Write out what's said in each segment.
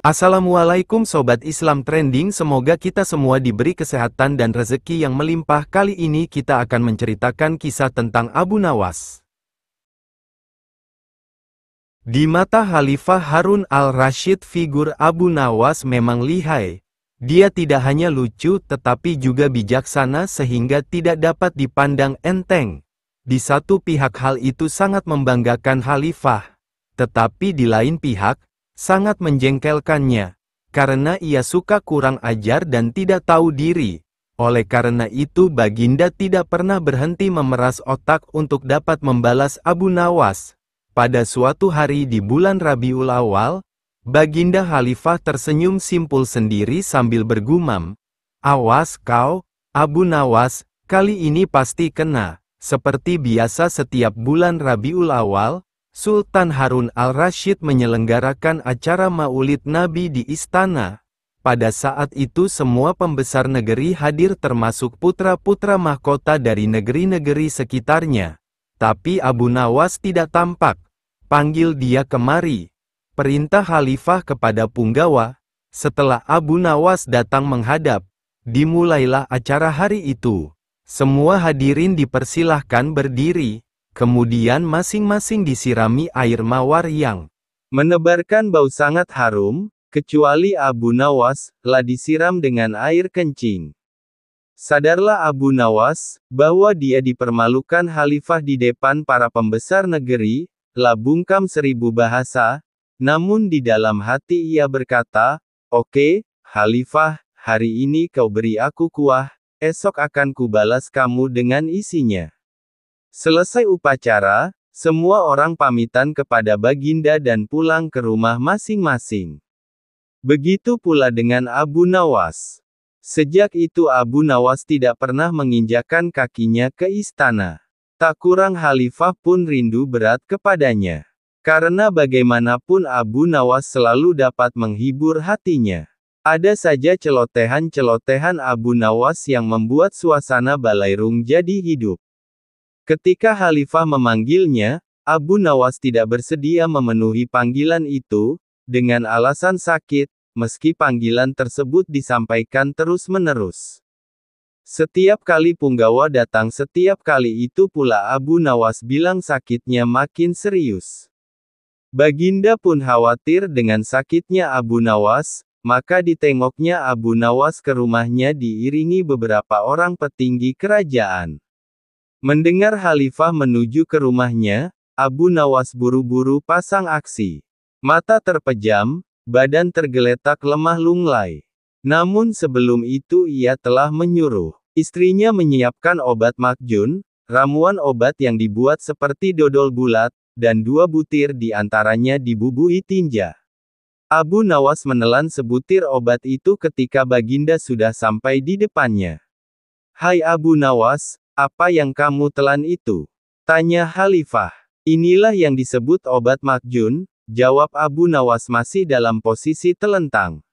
Assalamualaikum Sobat Islam Trending, semoga kita semua diberi kesehatan dan rezeki yang melimpah. Kali ini kita akan menceritakan kisah tentang Abu Nawas. Di mata Khalifah Harun al-Rashid, figur Abu Nawas memang lihai. Dia tidak hanya lucu tetapi juga bijaksana sehingga tidak dapat dipandang enteng. Di satu pihak hal itu sangat membanggakan Khalifah, tetapi di lain pihak, sangat menjengkelkannya, karena ia suka kurang ajar dan tidak tahu diri. Oleh karena itu Baginda tidak pernah berhenti memeras otak untuk dapat membalas Abu Nawas. Pada suatu hari di bulan Rabiul Awal, Baginda Khalifah tersenyum simpul sendiri sambil bergumam, "Awas kau, Abu Nawas, kali ini pasti kena." Seperti biasa setiap bulan Rabiul Awal, Sultan Harun al-Rashid menyelenggarakan acara Maulid Nabi di istana. Pada saat itu semua pembesar negeri hadir termasuk putra-putra mahkota dari negeri-negeri sekitarnya. Tapi Abu Nawas tidak tampak. "Panggil dia kemari," perintah Khalifah kepada punggawa. Setelah Abu Nawas datang menghadap, dimulailah acara hari itu. Semua hadirin dipersilahkan berdiri. Kemudian masing-masing disirami air mawar yang menebarkan bau sangat harum, kecuali Abu Nawas, lah disiram dengan air kencing. Sadarlah Abu Nawas, bahwa dia dipermalukan Khalifah di depan para pembesar negeri, lah bungkam 1000 bahasa, namun di dalam hati ia berkata, "Oke, Khalifah, hari ini kau beri aku kuah, esok akan kubalas kamu dengan isinya." Selesai upacara, semua orang pamitan kepada Baginda dan pulang ke rumah masing-masing. Begitu pula dengan Abu Nawas. Sejak itu Abu Nawas tidak pernah menginjakkan kakinya ke istana. Tak kurang Khalifah pun rindu berat kepadanya. Karena bagaimanapun Abu Nawas selalu dapat menghibur hatinya. Ada saja celotehan-celotehan Abu Nawas yang membuat suasana balairung jadi hidup. Ketika Khalifah memanggilnya, Abu Nawas tidak bersedia memenuhi panggilan itu, dengan alasan sakit, meski panggilan tersebut disampaikan terus-menerus. Setiap kali punggawa datang setiap kali itu pula Abu Nawas bilang sakitnya makin serius. Baginda pun khawatir dengan sakitnya Abu Nawas, maka ditengoknya Abu Nawas ke rumahnya diiringi beberapa orang petinggi kerajaan. Mendengar Khalifah menuju ke rumahnya, Abu Nawas buru-buru pasang aksi. Mata terpejam, badan tergeletak lemah lunglai. Namun sebelum itu ia telah menyuruh istrinya menyiapkan obat makjun, ramuan obat yang dibuat seperti dodol bulat, dan 2 butir di antaranya dibubuhi tinja. Abu Nawas menelan sebutir obat itu ketika Baginda sudah sampai di depannya. "Hai Abu Nawas, apa yang kamu telan itu?" tanya Khalifah. "Inilah yang disebut obat makjun," jawab Abu Nawas masih dalam posisi telentang.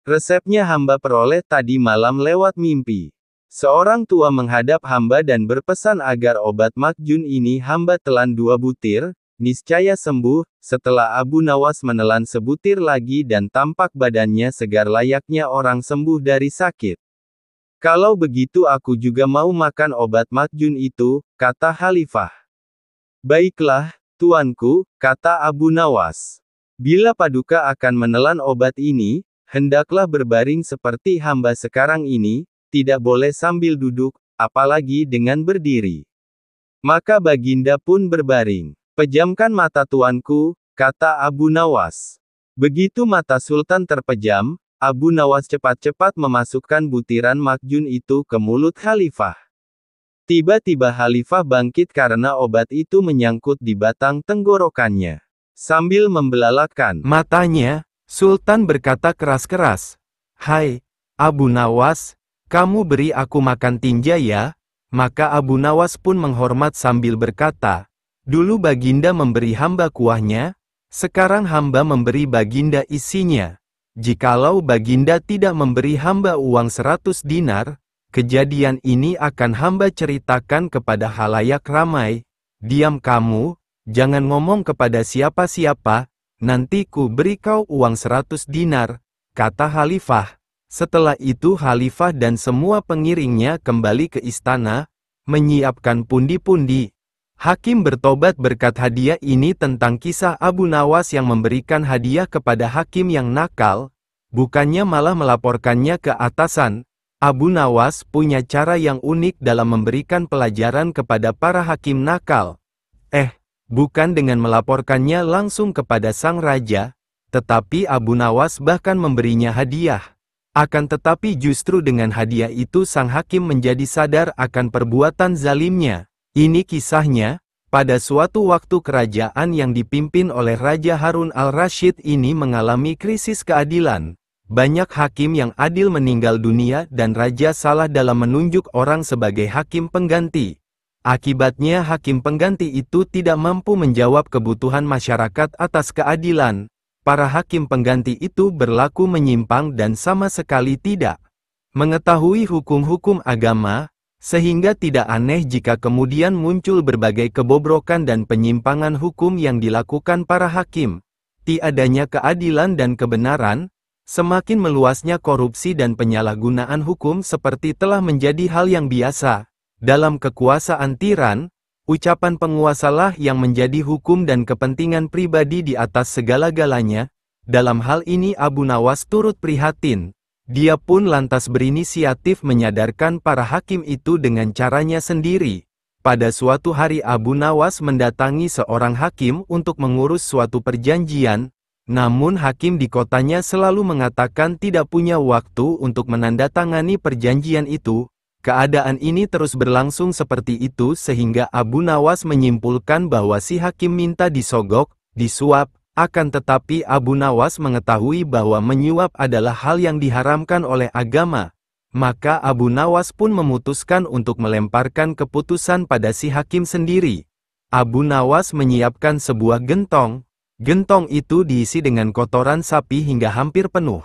"Resepnya hamba peroleh tadi malam lewat mimpi. Seorang tua menghadap hamba dan berpesan agar obat makjun ini hamba telan 2 butir, niscaya sembuh." Setelah Abu Nawas menelan sebutir lagi dan tampak badannya segar layaknya orang sembuh dari sakit. "Kalau begitu aku juga mau makan obat makjun itu," kata Khalifah. "Baiklah, tuanku," kata Abu Nawas. "Bila Paduka akan menelan obat ini, hendaklah berbaring seperti hamba sekarang ini, tidak boleh sambil duduk, apalagi dengan berdiri." Maka Baginda pun berbaring. "Pejamkan mata tuanku," kata Abu Nawas. Begitu mata Sultan terpejam, Abu Nawas cepat-cepat memasukkan butiran makjun itu ke mulut Khalifah. Tiba-tiba Khalifah bangkit karena obat itu menyangkut di batang tenggorokannya. Sambil membelalakkan matanya, Sultan berkata keras-keras, "Hai, Abu Nawas, kamu beri aku makan tinja ya?" Maka Abu Nawas pun menghormat sambil berkata, "Dulu Baginda memberi hamba kuahnya, sekarang hamba memberi Baginda isinya. Jikalau Baginda tidak memberi hamba uang 100 dinar, kejadian ini akan hamba ceritakan kepada halayak ramai." "Diam kamu, jangan ngomong kepada siapa-siapa," nanti ku beri kau uang 100 dinar, kata Khalifah. Setelah itu Khalifah dan semua pengiringnya kembali ke istana, menyiapkan pundi-pundi. Hakim bertobat berkat hadiah ini tentang kisah Abu Nawas yang memberikan hadiah kepada hakim yang nakal, bukannya malah melaporkannya ke atasan. Abu Nawas punya cara yang unik dalam memberikan pelajaran kepada para hakim nakal. Bukan dengan melaporkannya langsung kepada sang raja, tetapi Abu Nawas bahkan memberinya hadiah. Akan tetapi justru dengan hadiah itu sang hakim menjadi sadar akan perbuatan zalimnya. Ini kisahnya, pada suatu waktu kerajaan yang dipimpin oleh Raja Harun al-Rasyid ini mengalami krisis keadilan. Banyak hakim yang adil meninggal dunia dan raja salah dalam menunjuk orang sebagai hakim pengganti. Akibatnya hakim pengganti itu tidak mampu menjawab kebutuhan masyarakat atas keadilan. Para hakim pengganti itu berlaku menyimpang dan sama sekali tidak mengetahui hukum-hukum agama, sehingga tidak aneh jika kemudian muncul berbagai kebobrokan dan penyimpangan hukum yang dilakukan para hakim. Tiadanya keadilan dan kebenaran, semakin meluasnya korupsi dan penyalahgunaan hukum seperti telah menjadi hal yang biasa. Dalam kekuasaan tiran, ucapan penguasalah yang menjadi hukum dan kepentingan pribadi di atas segala-galanya. Dalam hal ini Abu Nawas turut prihatin. Dia pun lantas berinisiatif menyadarkan para hakim itu dengan caranya sendiri. Pada suatu hari Abu Nawas mendatangi seorang hakim untuk mengurus suatu perjanjian, namun hakim di kotanya selalu mengatakan tidak punya waktu untuk menandatangani perjanjian itu. Keadaan ini terus berlangsung seperti itu sehingga Abu Nawas menyimpulkan bahwa si hakim minta disogok, disuap, akan tetapi Abu Nawas mengetahui bahwa menyuap adalah hal yang diharamkan oleh agama. Maka Abu Nawas pun memutuskan untuk melemparkan keputusan pada si hakim sendiri. Abu Nawas menyiapkan sebuah gentong. Gentong itu diisi dengan kotoran sapi hingga hampir penuh.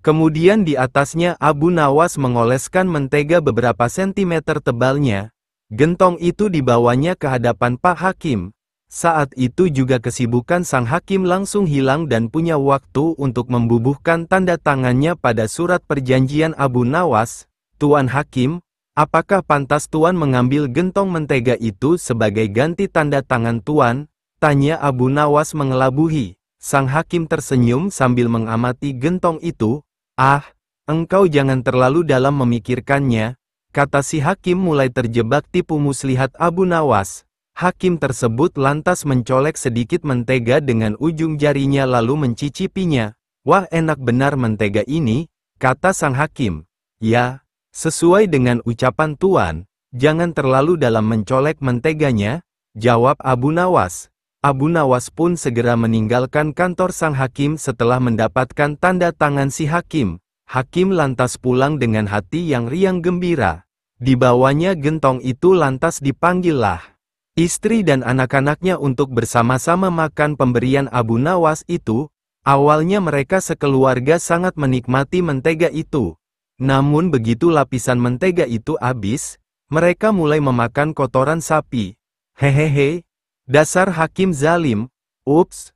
Kemudian di atasnya Abu Nawas mengoleskan mentega beberapa sentimeter tebalnya. Gentong itu dibawanya ke hadapan Pak Hakim. Saat itu juga kesibukan sang hakim langsung hilang dan punya waktu untuk membubuhkan tanda tangannya pada surat perjanjian Abu Nawas. Tuan Hakim, apakah pantas Tuan mengambil gentong mentega itu sebagai ganti tanda tangan Tuan? Tanya Abu Nawas mengelabuhi. Sang hakim tersenyum sambil mengamati gentong itu. Engkau jangan terlalu dalam memikirkannya, kata si hakim mulai terjebak tipu muslihat Abu Nawas. Hakim tersebut lantas mencolek sedikit mentega dengan ujung jarinya lalu mencicipinya. Wah, enak benar mentega ini, kata sang hakim. Ya, sesuai dengan ucapan Tuan, jangan terlalu dalam mencolek menteganya, jawab Abu Nawas. Abu Nawas pun segera meninggalkan kantor sang hakim setelah mendapatkan tanda tangan si hakim. Hakim lantas pulang dengan hati yang riang gembira. Dibawanya gentong itu lantas dipanggillah istri dan anak-anaknya untuk bersama-sama makan pemberian Abu Nawas itu. Awalnya mereka sekeluarga sangat menikmati mentega itu. Namun begitu lapisan mentega itu habis, mereka mulai memakan kotoran sapi. Hehehe. Dasar hakim zalim. Ups,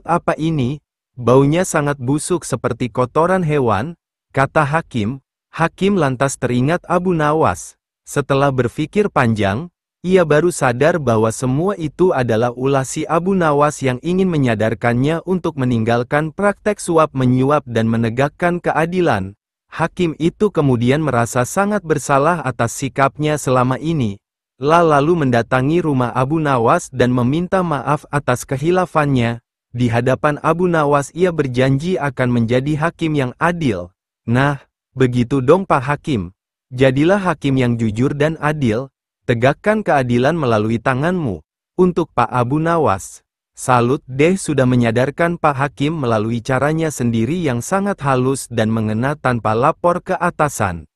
apa ini? Baunya sangat busuk seperti kotoran hewan, kata hakim. Hakim lantas teringat Abu Nawas. Setelah berpikir panjang, ia baru sadar bahwa semua itu adalah ulah si Abu Nawas yang ingin menyadarkannya untuk meninggalkan praktek suap menyuap dan menegakkan keadilan. Hakim itu kemudian merasa sangat bersalah atas sikapnya selama ini. Lalu mendatangi rumah Abu Nawas dan meminta maaf atas kehilafannya. Di hadapan Abu Nawas ia berjanji akan menjadi hakim yang adil. Nah, begitu dong Pak Hakim. Jadilah hakim yang jujur dan adil. Tegakkan keadilan melalui tanganmu. Untuk Pak Abu Nawas. Salut deh sudah menyadarkan Pak Hakim melalui caranya sendiri yang sangat halus dan mengena tanpa lapor ke atasan.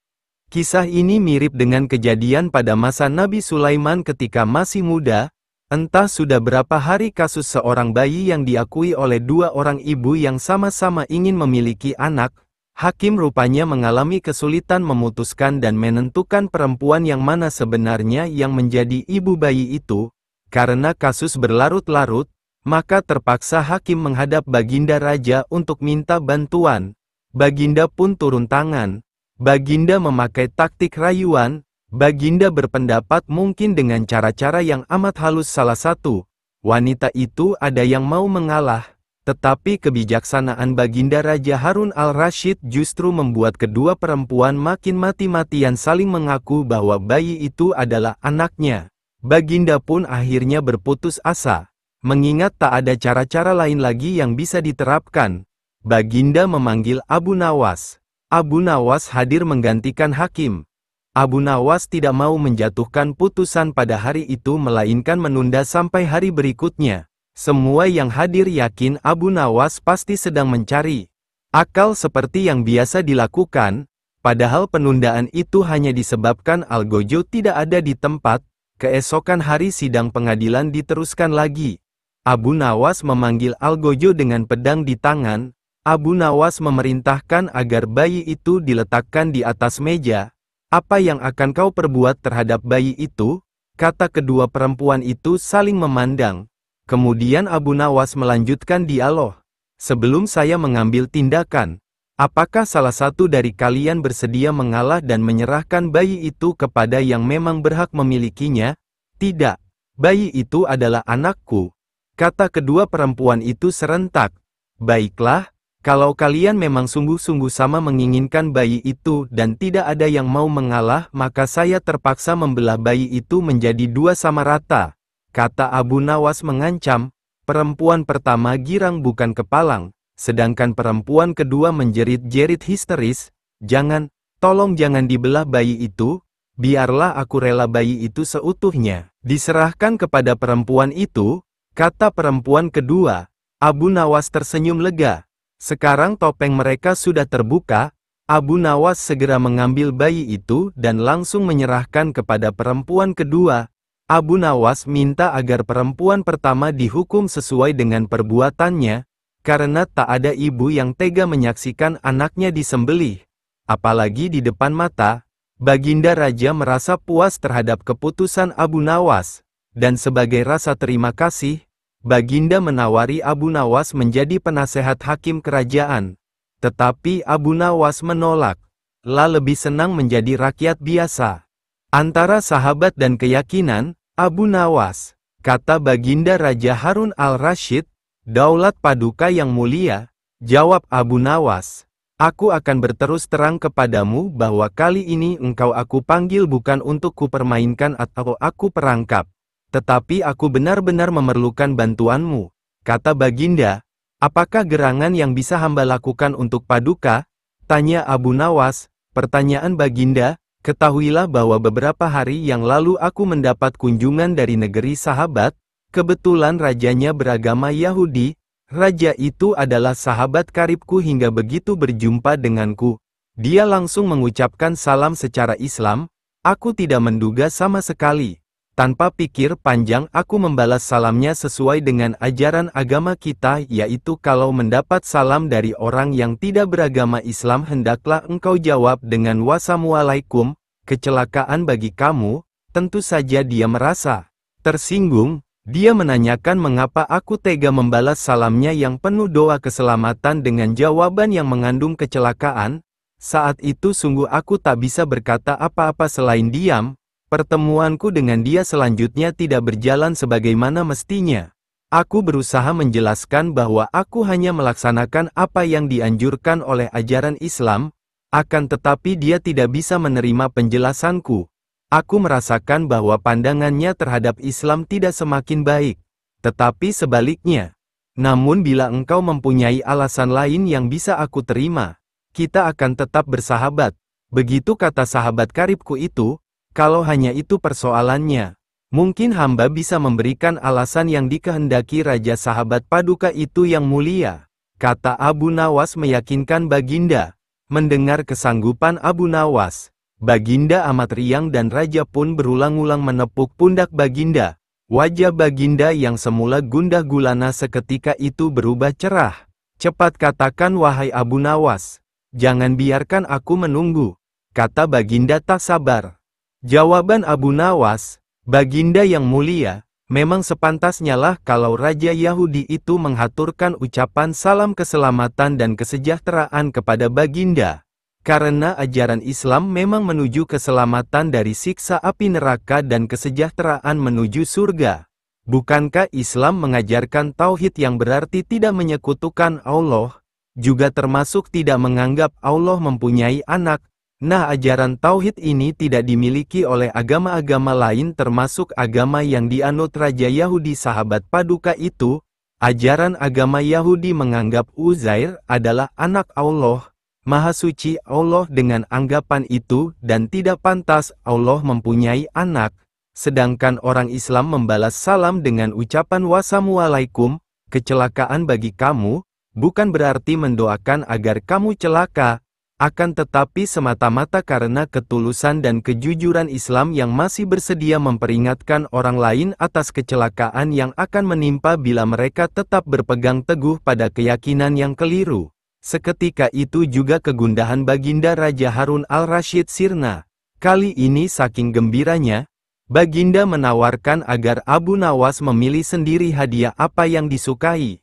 Kisah ini mirip dengan kejadian pada masa Nabi Sulaiman ketika masih muda. Entah sudah berapa hari kasus seorang bayi yang diakui oleh dua orang ibu yang sama-sama ingin memiliki anak. Hakim rupanya mengalami kesulitan memutuskan dan menentukan perempuan yang mana sebenarnya yang menjadi ibu bayi itu. Karena kasus berlarut-larut, maka terpaksa hakim menghadap Baginda Raja untuk minta bantuan. Baginda pun turun tangan. Baginda memakai taktik rayuan. Baginda berpendapat mungkin dengan cara-cara yang amat halus. Salah satu wanita itu ada yang mau mengalah. Tetapi kebijaksanaan Baginda Raja Harun al-Rashid justru membuat kedua perempuan makin mati-matian saling mengaku bahwa bayi itu adalah anaknya. Baginda pun akhirnya berputus asa. Mengingat tak ada cara-cara lain lagi yang bisa diterapkan, Baginda memanggil Abu Nawas. Abu Nawas hadir menggantikan hakim. Abu Nawas tidak mau menjatuhkan putusan pada hari itu melainkan menunda sampai hari berikutnya. Semua yang hadir yakin Abu Nawas pasti sedang mencari akal seperti yang biasa dilakukan, padahal penundaan itu hanya disebabkan Algojo tidak ada di tempat. Keesokan hari sidang pengadilan diteruskan lagi. Abu Nawas memanggil Algojo dengan pedang di tangan. Abu Nawas memerintahkan agar bayi itu diletakkan di atas meja. Apa yang akan kau perbuat terhadap bayi itu? Kata kedua perempuan itu saling memandang. Kemudian Abu Nawas melanjutkan dialog. Sebelum saya mengambil tindakan, apakah salah satu dari kalian bersedia mengalah dan menyerahkan bayi itu kepada yang memang berhak memilikinya? Tidak, bayi itu adalah anakku. Kata kedua perempuan itu serentak. Baiklah, kalau kalian memang sungguh-sungguh sama menginginkan bayi itu dan tidak ada yang mau mengalah, maka saya terpaksa membelah bayi itu menjadi dua sama rata. Kata Abu Nawas mengancam. Perempuan pertama girang bukan kepalang, sedangkan perempuan kedua menjerit-jerit histeris. Jangan, tolong jangan dibelah bayi itu. Biarlah aku rela bayi itu seutuhnya diserahkan kepada perempuan itu. Kata perempuan kedua. Abu Nawas tersenyum lega. Sekarang topeng mereka sudah terbuka. Abu Nawas segera mengambil bayi itu dan langsung menyerahkan kepada perempuan kedua. Abu Nawas minta agar perempuan pertama dihukum sesuai dengan perbuatannya, karena tak ada ibu yang tega menyaksikan anaknya disembelih. Apalagi di depan mata. Baginda Raja merasa puas terhadap keputusan Abu Nawas. Dan sebagai rasa terima kasih, Baginda menawari Abu Nawas menjadi penasehat hakim kerajaan. Tetapi Abu Nawas menolak. Lebih senang menjadi rakyat biasa. Antara sahabat dan keyakinan, Abu Nawas, kata Baginda Raja Harun al-Rashid, daulat paduka yang mulia, jawab Abu Nawas. Aku akan berterus terang kepadamu bahwa kali ini engkau aku panggil bukan untuk kupermainkan atau aku perangkap. Tetapi aku benar-benar memerlukan bantuanmu. Kata Baginda, apakah gerangan yang bisa hamba lakukan untuk paduka? Tanya Abu Nawas. Pertanyaan Baginda, ketahuilah bahwa beberapa hari yang lalu aku mendapat kunjungan dari negeri sahabat. Kebetulan rajanya beragama Yahudi. Raja itu adalah sahabat karibku hingga begitu berjumpa denganku. Dia langsung mengucapkan salam secara Islam. Aku tidak menduga sama sekali. Tanpa pikir panjang aku membalas salamnya sesuai dengan ajaran agama kita, yaitu kalau mendapat salam dari orang yang tidak beragama Islam hendaklah engkau jawab dengan wassalamualaikum. Kecelakaan bagi kamu. Tentu saja dia merasa tersinggung. Dia menanyakan mengapa aku tega membalas salamnya yang penuh doa keselamatan dengan jawaban yang mengandung kecelakaan. Saat itu sungguh aku tak bisa berkata apa-apa selain diam. Pertemuanku dengan dia selanjutnya tidak berjalan sebagaimana mestinya. Aku berusaha menjelaskan bahwa aku hanya melaksanakan apa yang dianjurkan oleh ajaran Islam. Akan tetapi dia tidak bisa menerima penjelasanku. Aku merasakan bahwa pandangannya terhadap Islam tidak semakin baik, tetapi sebaliknya. Namun bila engkau mempunyai alasan lain yang bisa aku terima, kita akan tetap bersahabat. Begitu kata sahabat karibku itu. Kalau hanya itu persoalannya, mungkin hamba bisa memberikan alasan yang dikehendaki Raja Sahabat Paduka itu yang mulia, kata Abu Nawas meyakinkan Baginda. Mendengar kesanggupan Abu Nawas, Baginda amat riang dan Raja pun berulang-ulang menepuk pundak Baginda. Wajah Baginda yang semula gundah gulana seketika itu berubah cerah. Cepat katakan wahai Abu Nawas, jangan biarkan aku menunggu, kata Baginda tak sabar. Jawaban Abu Nawas, Baginda yang mulia, memang sepantasnya lah kalau Raja Yahudi itu menghaturkan ucapan salam keselamatan dan kesejahteraan kepada Baginda. Karena ajaran Islam memang menuju keselamatan dari siksa api neraka dan kesejahteraan menuju surga. Bukankah Islam mengajarkan tauhid yang berarti tidak menyekutukan Allah, juga termasuk tidak menganggap Allah mempunyai anak? Nah, ajaran tauhid ini tidak dimiliki oleh agama-agama lain termasuk agama yang dianut Raja Yahudi Sahabat Paduka itu. Ajaran agama Yahudi menganggap Uzair adalah anak Allah, Maha Suci Allah dengan anggapan itu dan tidak pantas Allah mempunyai anak. Sedangkan orang Islam membalas salam dengan ucapan wassalamualaikum, kecelakaan bagi kamu, bukan berarti mendoakan agar kamu celaka. Akan tetapi semata-mata karena ketulusan dan kejujuran Islam yang masih bersedia memperingatkan orang lain atas kecelakaan yang akan menimpa bila mereka tetap berpegang teguh pada keyakinan yang keliru. Seketika itu juga kegundahan Baginda Raja Harun al-Rashid sirna. Kali ini saking gembiranya, Baginda menawarkan agar Abu Nawas memilih sendiri hadiah apa yang disukai.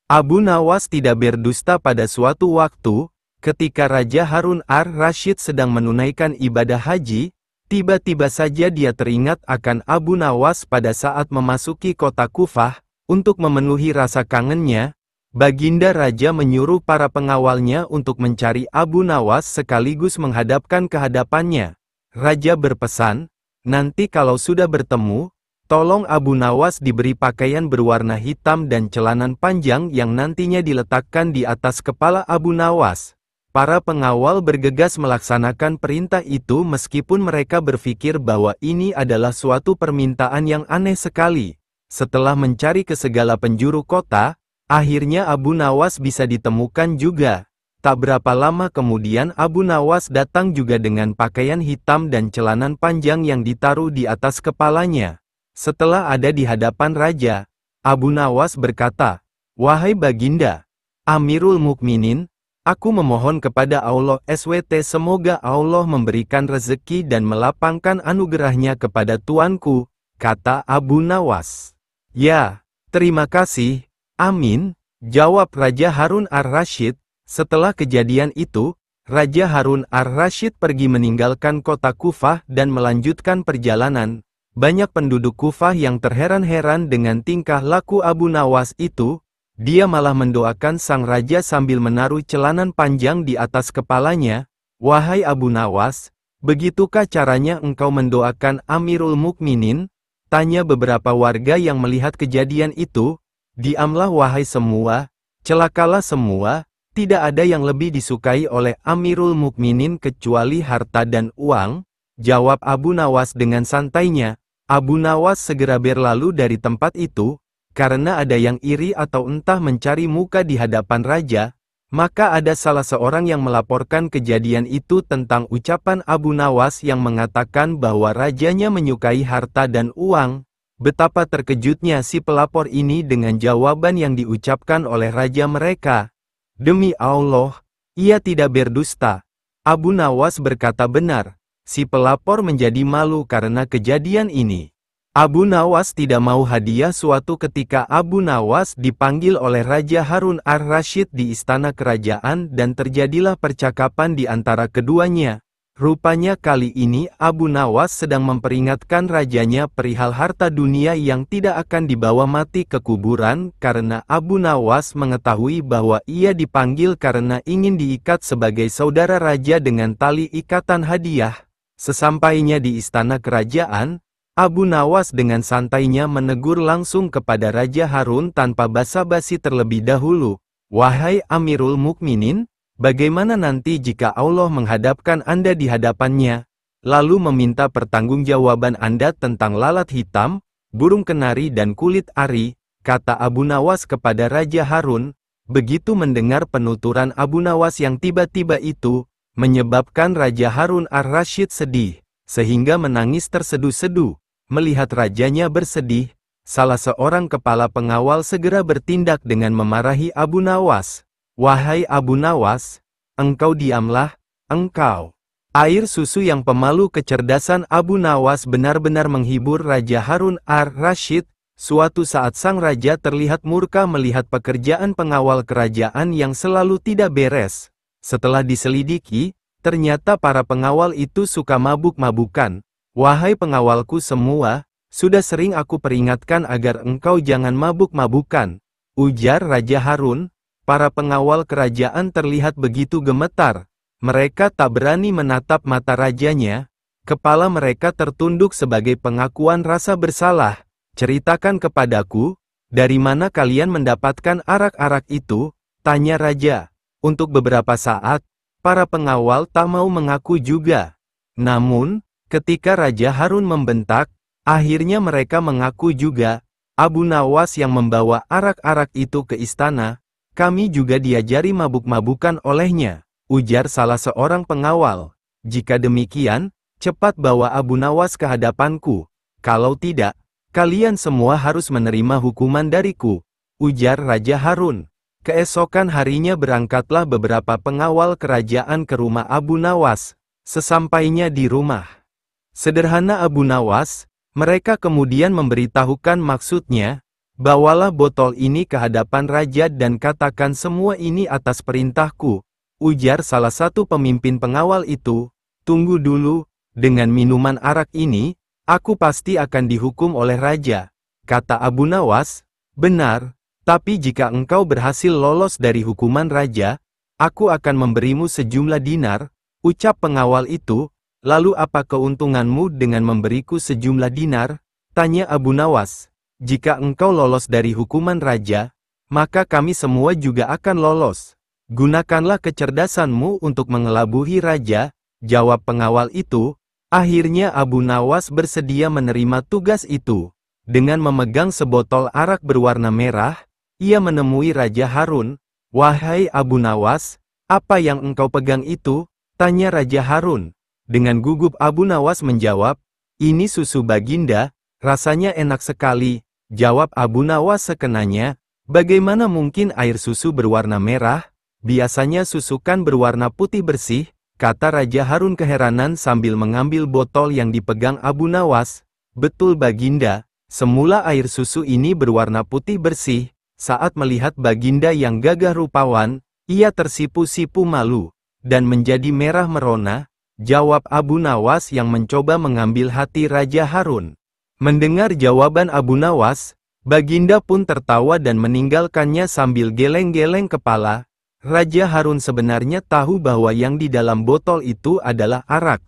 Abu Nawas tidak berdusta pada suatu waktu. Ketika Raja Harun ar-Rashid sedang menunaikan ibadah haji, tiba-tiba saja dia teringat akan Abu Nawas pada saat memasuki kota Kufah. Untuk memenuhi rasa kangennya, Baginda Raja menyuruh para pengawalnya untuk mencari Abu Nawas sekaligus menghadapkan ke hadapannya. Raja berpesan, nanti kalau sudah bertemu, tolong Abu Nawas diberi pakaian berwarna hitam dan celanan panjang yang nantinya diletakkan di atas kepala Abu Nawas. Para pengawal bergegas melaksanakan perintah itu meskipun mereka berpikir bahwa ini adalah suatu permintaan yang aneh sekali. Setelah mencari ke segala penjuru kota, akhirnya Abu Nawas bisa ditemukan juga. Tak berapa lama kemudian Abu Nawas datang juga dengan pakaian hitam dan celanan panjang yang ditaruh di atas kepalanya. Setelah ada di hadapan raja, Abu Nawas berkata, "Wahai Baginda, Amirul Mukminin, aku memohon kepada Allah SWT semoga Allah memberikan rezeki dan melapangkan anugerahnya kepada tuanku," kata Abu Nawas. "Ya, terima kasih, amin," jawab Raja Harun ar-Rashid. Setelah kejadian itu, Raja Harun ar-Rashid pergi meninggalkan kota Kufah dan melanjutkan perjalanan. Banyak penduduk Kufah yang terheran-heran dengan tingkah laku Abu Nawas itu. Dia malah mendoakan sang raja sambil menaruh celanan panjang di atas kepalanya. "Wahai Abu Nawas, begitukah caranya engkau mendoakan Amirul Mukminin?" tanya beberapa warga yang melihat kejadian itu. "Diamlah wahai semua, celakalah semua, tidak ada yang lebih disukai oleh Amirul Mukminin kecuali harta dan uang," jawab Abu Nawas dengan santainya. Abu Nawas segera berlalu dari tempat itu. Karena ada yang iri atau entah mencari muka di hadapan raja, maka ada salah seorang yang melaporkan kejadian itu tentang ucapan Abu Nawas yang mengatakan bahwa rajanya menyukai harta dan uang. Betapa terkejutnya si pelapor ini dengan jawaban yang diucapkan oleh raja mereka. "Demi Allah, ia tidak berdusta." Abu Nawas berkata benar. Si pelapor menjadi malu karena kejadian ini. Abu Nawas tidak mau hadiah. Suatu ketika Abu Nawas dipanggil oleh Raja Harun ar-Rashid di istana kerajaan dan terjadilah percakapan di antara keduanya. Rupanya kali ini Abu Nawas sedang memperingatkan rajanya perihal harta dunia yang tidak akan dibawa mati ke kuburan, karena Abu Nawas mengetahui bahwa ia dipanggil karena ingin diikat sebagai saudara raja dengan tali ikatan hadiah. Sesampainya di istana kerajaan, Abu Nawas dengan santainya menegur langsung kepada Raja Harun tanpa basa-basi terlebih dahulu. "Wahai Amirul Mukminin, bagaimana nanti jika Allah menghadapkan Anda di hadapannya, lalu meminta pertanggungjawaban Anda tentang lalat hitam, burung kenari dan kulit ari?" kata Abu Nawas kepada Raja Harun. Begitu mendengar penuturan Abu Nawas yang tiba-tiba itu, menyebabkan Raja Harun ar-Rasyid sedih, sehingga menangis terseduh-seduh. Melihat rajanya bersedih, salah seorang kepala pengawal segera bertindak dengan memarahi Abu Nawas. "Wahai Abu Nawas, engkau diamlah, engkau." Air susu yang pemalu kecerdasan Abu Nawas benar-benar menghibur Raja Harun ar-Rasyid. Suatu saat sang raja terlihat murka melihat pekerjaan pengawal kerajaan yang selalu tidak beres. Setelah diselidiki, ternyata para pengawal itu suka mabuk-mabukan. "Wahai pengawalku semua, sudah sering aku peringatkan agar engkau jangan mabuk-mabukan," ujar Raja Harun. Para pengawal kerajaan terlihat begitu gemetar. Mereka tak berani menatap mata rajanya. Kepala mereka tertunduk sebagai pengakuan rasa bersalah. "Ceritakan kepadaku, dari mana kalian mendapatkan arak-arak itu?" tanya raja. Untuk beberapa saat, para pengawal tak mau mengaku juga. Namun, ketika Raja Harun membentak, akhirnya mereka mengaku juga. "Abu Nawas yang membawa arak-arak itu ke istana, kami juga diajari mabuk-mabukan olehnya," ujar salah seorang pengawal. "Jika demikian, cepat bawa Abu Nawas ke hadapanku. Kalau tidak, kalian semua harus menerima hukuman dariku," ujar Raja Harun. Keesokan harinya berangkatlah beberapa pengawal kerajaan ke rumah Abu Nawas. Sesampainya di rumah sederhana Abu Nawas, mereka kemudian memberitahukan maksudnya. "Bawalah botol ini ke hadapan raja dan katakan semua ini atas perintahku," ujar salah satu pemimpin pengawal itu. "Tunggu dulu, dengan minuman arak ini, aku pasti akan dihukum oleh raja," kata Abu Nawas. "Benar, tapi jika engkau berhasil lolos dari hukuman raja, aku akan memberimu sejumlah dinar," ucap pengawal itu. "Lalu apa keuntunganmu dengan memberiku sejumlah dinar?" tanya Abu Nawas. "Jika engkau lolos dari hukuman raja, maka kami semua juga akan lolos. Gunakanlah kecerdasanmu untuk mengelabuhi raja," jawab pengawal itu. Akhirnya Abu Nawas bersedia menerima tugas itu. Dengan memegang sebotol arak berwarna merah, ia menemui Raja Harun. "Wahai Abu Nawas, apa yang engkau pegang itu?" tanya Raja Harun. Dengan gugup Abu Nawas menjawab, "Ini susu baginda, rasanya enak sekali," jawab Abu Nawas sekenanya. "Bagaimana mungkin air susu berwarna merah? Biasanya susu kan berwarna putih bersih," kata Raja Harun keheranan sambil mengambil botol yang dipegang Abu Nawas. "Betul baginda, semula air susu ini berwarna putih bersih. Saat melihat baginda yang gagah rupawan, ia tersipu-sipu malu, dan menjadi merah merona," jawab Abu Nawas yang mencoba mengambil hati Raja Harun. Mendengar jawaban Abu Nawas, baginda pun tertawa dan meninggalkannya sambil geleng-geleng kepala. Raja Harun sebenarnya tahu bahwa yang di dalam botol itu adalah arak.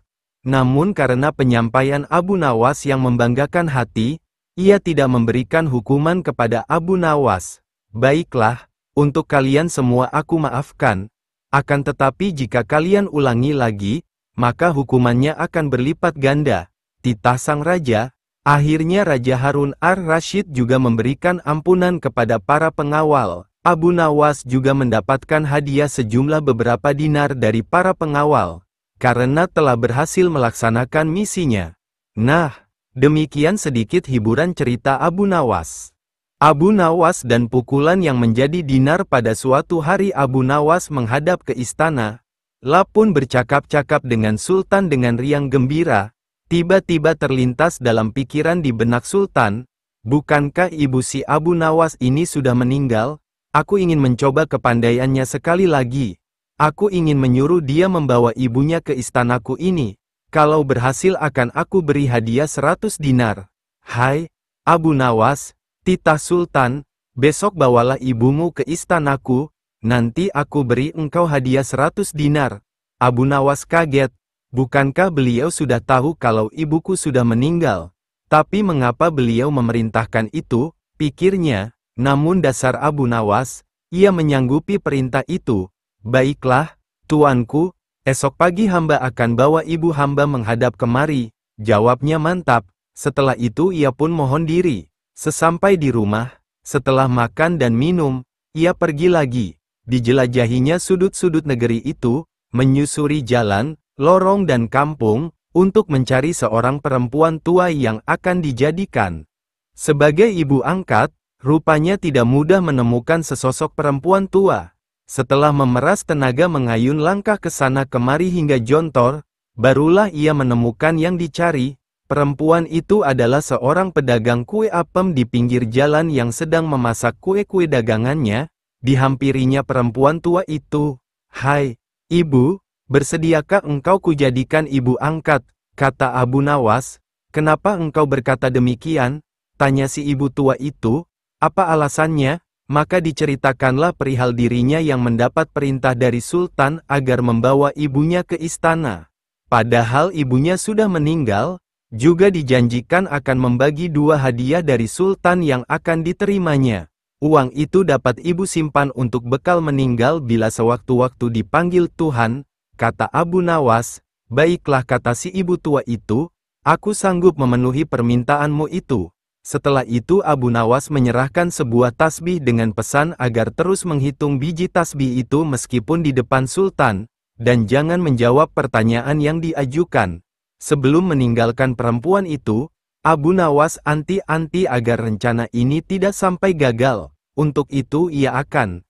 Namun karena penyampaian Abu Nawas yang membanggakan hati, ia tidak memberikan hukuman kepada Abu Nawas. "Baiklah, untuk kalian semua aku maafkan. Akan tetapi jika kalian ulangi lagi, maka hukumannya akan berlipat ganda," titah sang raja. Akhirnya Raja Harun ar-Rasyid juga memberikan ampunan kepada para pengawal. Abu Nawas juga mendapatkan hadiah sejumlah beberapa dinar dari para pengawal, karena telah berhasil melaksanakan misinya. Nah, demikian sedikit hiburan cerita Abu Nawas. Abu Nawas dan pukulan yang menjadi dinar. Pada suatu hari Abu Nawas menghadap ke istana. La pun bercakap-cakap dengan Sultan dengan riang gembira. Tiba-tiba terlintas dalam pikiran di benak Sultan, "Bukankah ibu si Abu Nawas ini sudah meninggal? Aku ingin mencoba kepandaiannya sekali lagi." Aku ingin menyuruh dia membawa ibunya ke istanaku ini. Kalau berhasil akan aku beri hadiah 100 dinar. Hai, Abu Nawas, titah Sultan, besok bawalah ibumu ke istanaku, nanti aku beri engkau hadiah 100 dinar. Abu Nawas kaget, bukankah beliau sudah tahu kalau ibuku sudah meninggal? Tapi mengapa beliau memerintahkan itu, pikirnya, namun dasar Abu Nawas, ia menyanggupi perintah itu. Baiklah, tuanku, esok pagi hamba akan bawa ibu hamba menghadap kemari, jawabnya mantap. Setelah itu ia pun mohon diri. Sesampai di rumah, setelah makan dan minum, ia pergi lagi. Dijelajahinya sudut-sudut negeri itu, menyusuri jalan, lorong dan kampung, untuk mencari seorang perempuan tua yang akan dijadikan sebagai ibu angkat. Rupanya tidak mudah menemukan sesosok perempuan tua. Setelah memeras tenaga mengayun langkah ke sana kemari hingga jontor, barulah ia menemukan yang dicari. Perempuan itu adalah seorang pedagang kue apem di pinggir jalan yang sedang memasak kue-kue dagangannya. Dihampirinya perempuan tua itu. Hai, ibu, bersediakah engkau kujadikan ibu angkat? Kata Abu Nawas. Kenapa engkau berkata demikian? Tanya si ibu tua itu. Apa alasannya? Maka diceritakanlah perihal dirinya yang mendapat perintah dari Sultan agar membawa ibunya ke istana. Padahal ibunya sudah meninggal, juga dijanjikan akan membagi 2 hadiah dari Sultan yang akan diterimanya. Uang itu dapat ibu simpan untuk bekal meninggal bila sewaktu-waktu dipanggil Tuhan, kata Abu Nawas. Baiklah, kata si ibu tua itu, aku sanggup memenuhi permintaanmu itu. Setelah itu Abu Nawas menyerahkan sebuah tasbih dengan pesan agar terus menghitung biji tasbih itu meskipun di depan Sultan, dan jangan menjawab pertanyaan yang diajukan. Sebelum meninggalkan perempuan itu, Abu Nawas anti-anti agar rencana ini tidak sampai gagal. Untuk itu ia akan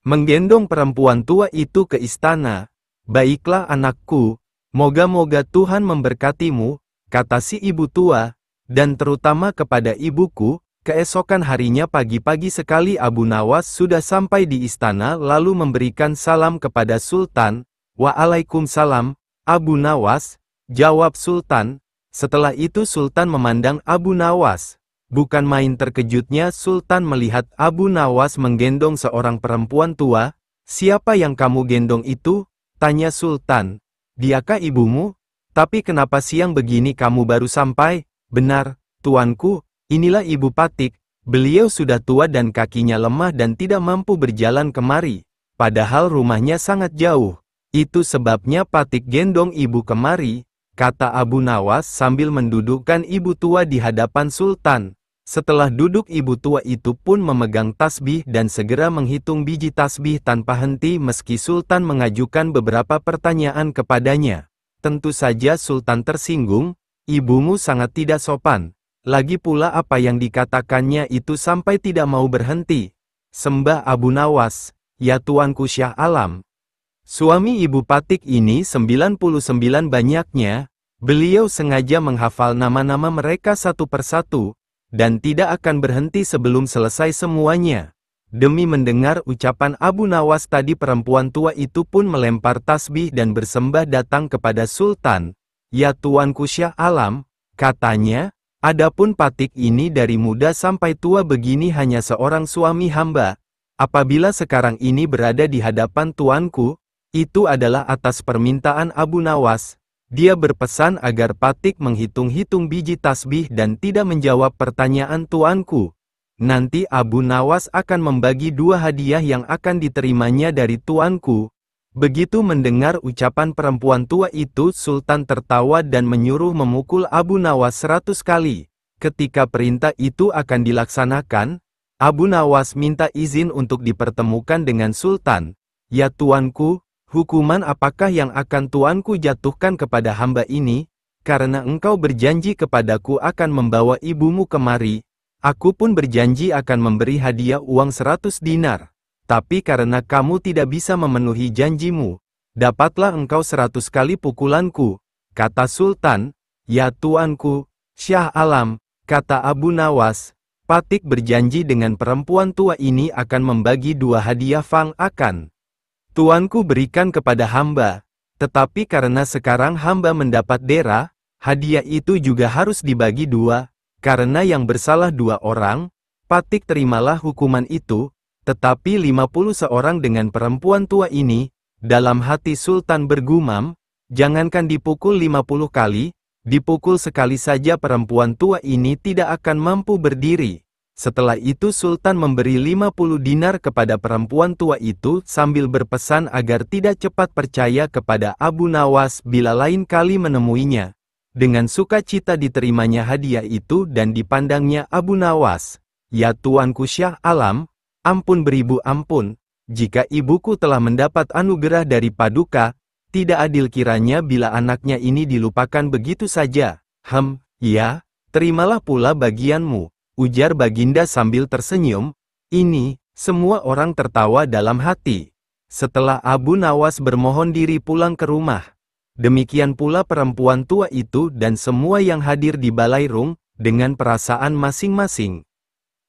menggendong perempuan tua itu ke istana. Baiklah anakku, moga-moga Tuhan memberkatimu, kata si ibu tua. Dan terutama kepada ibuku. Keesokan harinya pagi-pagi sekali Abu Nawas sudah sampai di istana lalu memberikan salam kepada Sultan. Waalaikumsalam, Abu Nawas, jawab Sultan. Setelah itu Sultan memandang Abu Nawas. Bukan main terkejutnya Sultan melihat Abu Nawas menggendong seorang perempuan tua. Siapa yang kamu gendong itu? Tanya Sultan. Diakah ibumu? Tapi kenapa siang begini kamu baru sampai? Benar, tuanku, inilah ibu Patik. Beliau sudah tua dan kakinya lemah dan tidak mampu berjalan kemari. Padahal rumahnya sangat jauh. Itu sebabnya Patik gendong ibu kemari, kata Abu Nawas sambil mendudukkan ibu tua di hadapan Sultan. Setelah duduk ibu tua itu pun memegang tasbih dan segera menghitung biji tasbih tanpa henti meski Sultan mengajukan beberapa pertanyaan kepadanya. Tentu saja Sultan tersinggung. Ibumu sangat tidak sopan. Lagi pula apa yang dikatakannya itu sampai tidak mau berhenti. Sembah Abu Nawas, ya tuanku Syah Alam. Suami ibu Patik ini 99 banyaknya. Beliau sengaja menghafal nama-nama mereka satu persatu, dan tidak akan berhenti sebelum selesai semuanya. Demi mendengar ucapan Abu Nawas tadi perempuan tua itu pun melempar tasbih dan bersembah datang kepada Sultan. Ya tuanku Syah Alam, katanya, adapun Patik ini dari muda sampai tua begini hanya seorang suami hamba. Apabila sekarang ini berada di hadapan tuanku, itu adalah atas permintaan Abu Nawas. Dia berpesan agar Patik menghitung-hitung biji tasbih dan tidak menjawab pertanyaan tuanku. Nanti Abu Nawas akan membagi 2 hadiah yang akan diterimanya dari tuanku. Begitu mendengar ucapan perempuan tua itu Sultan tertawa dan menyuruh memukul Abu Nawas 100 kali. Ketika perintah itu akan dilaksanakan, Abu Nawas minta izin untuk dipertemukan dengan Sultan. Ya tuanku, hukuman apakah yang akan tuanku jatuhkan kepada hamba ini? Karena engkau berjanji kepadaku akan membawa ibumu kemari, aku pun berjanji akan memberi hadiah uang 100 dinar. Tapi karena kamu tidak bisa memenuhi janjimu, dapatlah engkau 100 kali pukulanku, kata Sultan. Ya tuanku, Syah Alam, kata Abu Nawas, Patik berjanji dengan perempuan tua ini akan membagi 2 hadiah Fang akan Tuanku berikan kepada hamba. Tetapi karena sekarang hamba mendapat dera, hadiah itu juga harus dibagi dua. Karena yang bersalah 2 orang, Patik terimalah hukuman itu, tetapi 50 seorang dengan perempuan tua ini, dalam hati Sultan bergumam, jangankan dipukul 50 kali, dipukul sekali saja perempuan tua ini tidak akan mampu berdiri. Setelah itu Sultan memberi 50 dinar kepada perempuan tua itu sambil berpesan agar tidak cepat percaya kepada Abu Nawas bila lain kali menemuinya. Dengan sukacita diterimanya hadiah itu dan dipandangnya Abu Nawas, "Ya Tuanku Syah Alam, ampun beribu ampun, jika ibuku telah mendapat anugerah dari Paduka, tidak adil kiranya bila anaknya ini dilupakan begitu saja." Ya, terimalah pula bagianmu," ujar Baginda sambil tersenyum. Ini, semua orang tertawa dalam hati. Setelah Abu Nawas bermohon diri pulang ke rumah, demikian pula perempuan tua itu dan semua yang hadir di Balairung, dengan perasaan masing-masing.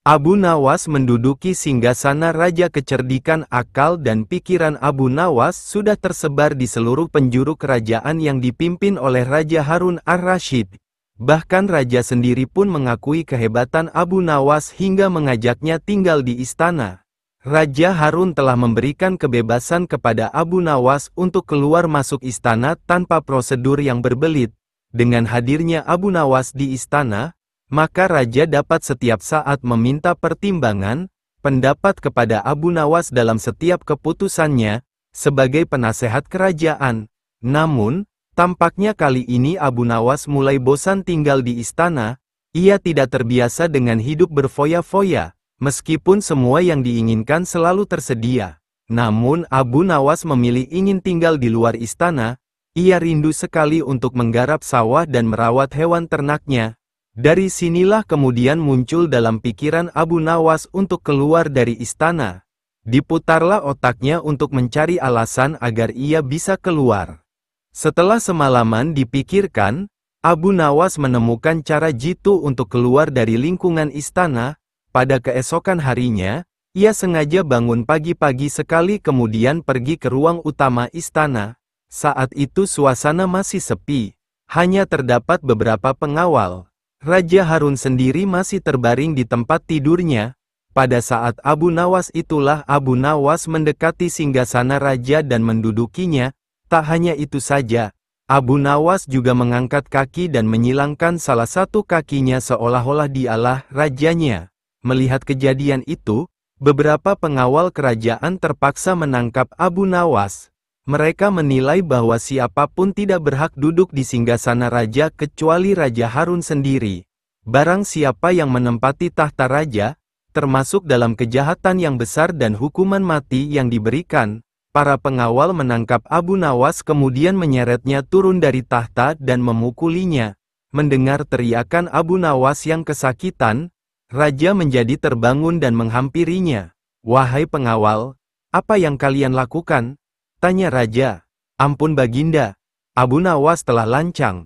Abu Nawas menduduki singgasana raja. Kecerdikan akal dan pikiran Abu Nawas sudah tersebar di seluruh penjuru kerajaan yang dipimpin oleh Raja Harun ar-Rasyid. Bahkan raja sendiri pun mengakui kehebatan Abu Nawas hingga mengajaknya tinggal di istana. Raja Harun telah memberikan kebebasan kepada Abu Nawas untuk keluar masuk istana tanpa prosedur yang berbelit. Dengan hadirnya Abu Nawas di istana, maka raja dapat setiap saat meminta pertimbangan, pendapat kepada Abu Nawas dalam setiap keputusannya, sebagai penasehat kerajaan. Namun, tampaknya kali ini Abu Nawas mulai bosan tinggal di istana. Ia tidak terbiasa dengan hidup berfoya-foya. Meskipun semua yang diinginkan selalu tersedia, namun Abu Nawas memilih ingin tinggal di luar istana. Ia rindu sekali untuk menggarap sawah dan merawat hewan ternaknya. Dari sinilah kemudian muncul dalam pikiran Abu Nawas untuk keluar dari istana. Diputarlah otaknya untuk mencari alasan agar ia bisa keluar. Setelah semalaman dipikirkan, Abu Nawas menemukan cara jitu untuk keluar dari lingkungan istana. Pada keesokan harinya, ia sengaja bangun pagi-pagi sekali kemudian pergi ke ruang utama istana. Saat itu suasana masih sepi, hanya terdapat beberapa pengawal. Raja Harun sendiri masih terbaring di tempat tidurnya. Pada saat Abu Nawas itulah Abu Nawas mendekati singgasana raja dan mendudukinya. Tak hanya itu saja, Abu Nawas juga mengangkat kaki dan menyilangkan salah satu kakinya seolah-olah dialah rajanya. Melihat kejadian itu, beberapa pengawal kerajaan terpaksa menangkap Abu Nawas. Mereka menilai bahwa siapapun tidak berhak duduk di singgasana raja kecuali Raja Harun sendiri. Barang siapa yang menempati tahta raja, termasuk dalam kejahatan yang besar dan hukuman mati yang diberikan. Para pengawal menangkap Abu Nawas kemudian menyeretnya turun dari tahta dan memukulinya. Mendengar teriakan Abu Nawas yang kesakitan, raja menjadi terbangun dan menghampirinya. "Wahai pengawal, apa yang kalian lakukan?" tanya raja. "Ampun Baginda, Abu Nawas telah lancang.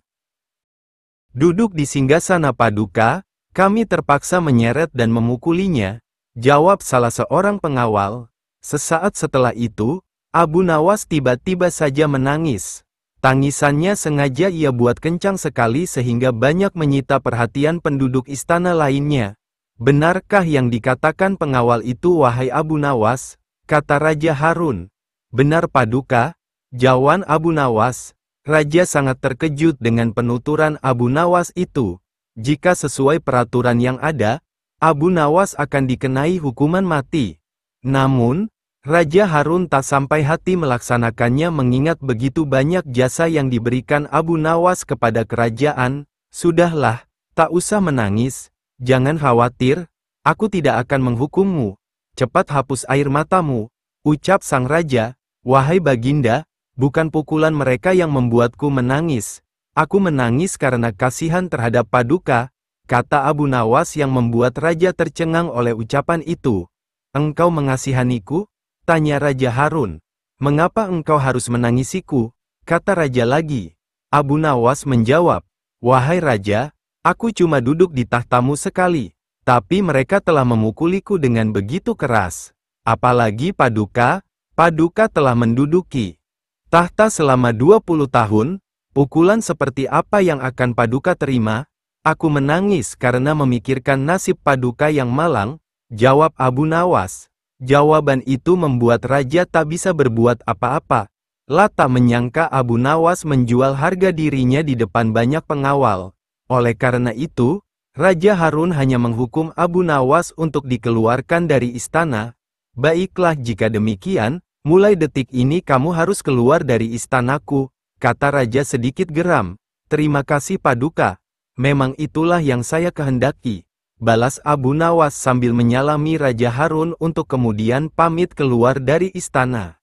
Duduk di singgasana Paduka, kami terpaksa menyeret dan memukulinya," jawab salah seorang pengawal. Sesaat setelah itu, Abu Nawas tiba-tiba saja menangis. Tangisannya sengaja ia buat kencang sekali sehingga banyak menyita perhatian penduduk istana lainnya. "Benarkah yang dikatakan pengawal itu wahai Abu Nawas?" kata Raja Harun. "Benar Paduka," jawab Abu Nawas. Raja sangat terkejut dengan penuturan Abu Nawas itu. Jika sesuai peraturan yang ada, Abu Nawas akan dikenai hukuman mati. Namun, Raja Harun tak sampai hati melaksanakannya mengingat begitu banyak jasa yang diberikan Abu Nawas kepada kerajaan. "Sudahlah, tak usah menangis. Jangan khawatir, aku tidak akan menghukummu. Cepat hapus air matamu," ucap sang raja. "Wahai Baginda, bukan pukulan mereka yang membuatku menangis. Aku menangis karena kasihan terhadap Paduka," kata Abu Nawas yang membuat raja tercengang oleh ucapan itu. "Engkau mengasihaniku?" tanya Raja Harun. "Mengapa engkau harus menangisiku?" kata raja lagi. Abu Nawas menjawab, "Wahai raja, aku cuma duduk di tahtamu sekali, tapi mereka telah memukuliku dengan begitu keras. Apalagi Paduka Paduka telah menduduki tahta selama 20 tahun, pukulan seperti apa yang akan Paduka terima? Aku menangis karena memikirkan nasib Paduka yang malang, jawab Abu Nawas. Jawaban itu membuat Raja tak bisa berbuat apa-apa. Lata menyangka Abu Nawas menjual harga dirinya di depan banyak pengawal. Oleh karena itu, Raja Harun hanya menghukum Abu Nawas untuk dikeluarkan dari istana. Baiklah jika demikian, mulai detik ini kamu harus keluar dari istanaku, kata Raja sedikit geram. Terima kasih Paduka. Memang itulah yang saya kehendaki, balas Abu Nawas sambil menyalami Raja Harun untuk kemudian pamit keluar dari istana.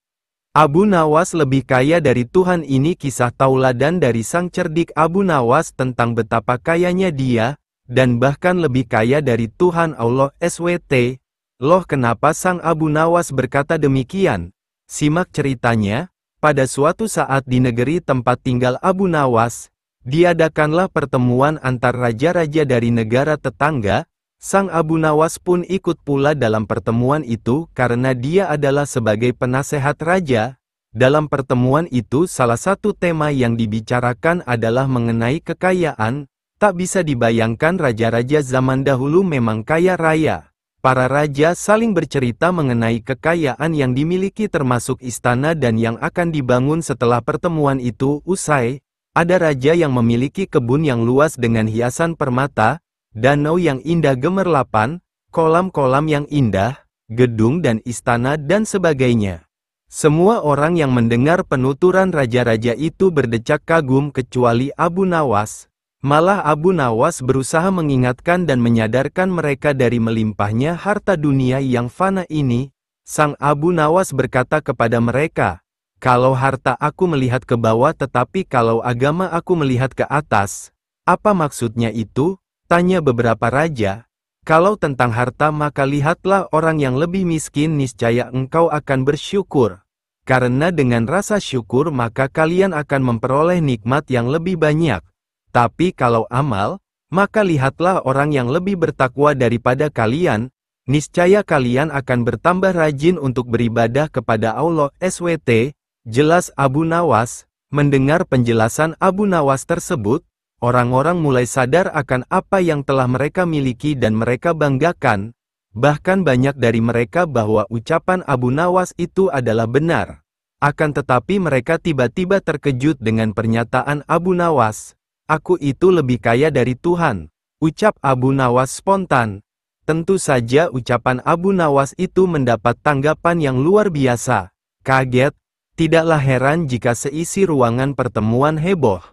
Abu Nawas lebih kaya dari Tuhan. Ini kisah tauladan dari sang cerdik Abu Nawas tentang betapa kayanya dia, dan bahkan lebih kaya dari Tuhan Allah SWT. Loh, kenapa sang Abu Nawas berkata demikian? Simak ceritanya. Pada suatu saat di negeri tempat tinggal Abu Nawas, diadakanlah pertemuan antar raja-raja dari negara tetangga. Sang Abu Nawas pun ikut pula dalam pertemuan itu karena dia adalah sebagai penasehat raja. Dalam pertemuan itu salah satu tema yang dibicarakan adalah mengenai kekayaan. Tak bisa dibayangkan raja-raja zaman dahulu memang kaya raya. Para raja saling bercerita mengenai kekayaan yang dimiliki termasuk istana dan yang akan dibangun setelah pertemuan itu usai. Ada raja yang memiliki kebun yang luas dengan hiasan permata, danau yang indah gemerlapan, kolam-kolam yang indah, gedung dan istana dan sebagainya. Semua orang yang mendengar penuturan raja-raja itu berdecak kagum kecuali Abu Nawas. Malah Abu Nawas berusaha mengingatkan dan menyadarkan mereka dari melimpahnya harta dunia yang fana ini. Sang Abu Nawas berkata kepada mereka, "Kalau harta aku melihat ke bawah tetapi kalau agama aku melihat ke atas." "Apa maksudnya itu?" tanya beberapa raja. "Kalau tentang harta maka lihatlah orang yang lebih miskin, niscaya engkau akan bersyukur. Karena dengan rasa syukur maka kalian akan memperoleh nikmat yang lebih banyak. Tapi kalau amal, maka lihatlah orang yang lebih bertakwa daripada kalian, niscaya kalian akan bertambah rajin untuk beribadah kepada Allah SWT." Jelas Abu Nawas. Mendengar penjelasan Abu Nawas tersebut, orang-orang mulai sadar akan apa yang telah mereka miliki dan mereka banggakan. Bahkan banyak dari mereka bahwa ucapan Abu Nawas itu adalah benar. Akan tetapi mereka tiba-tiba terkejut dengan pernyataan Abu Nawas. "Aku itu lebih kaya dari Tuhan," ucap Abu Nawas spontan. Tentu saja ucapan Abu Nawas itu mendapat tanggapan yang luar biasa. Kaget, tidaklah heran jika seisi ruangan pertemuan heboh.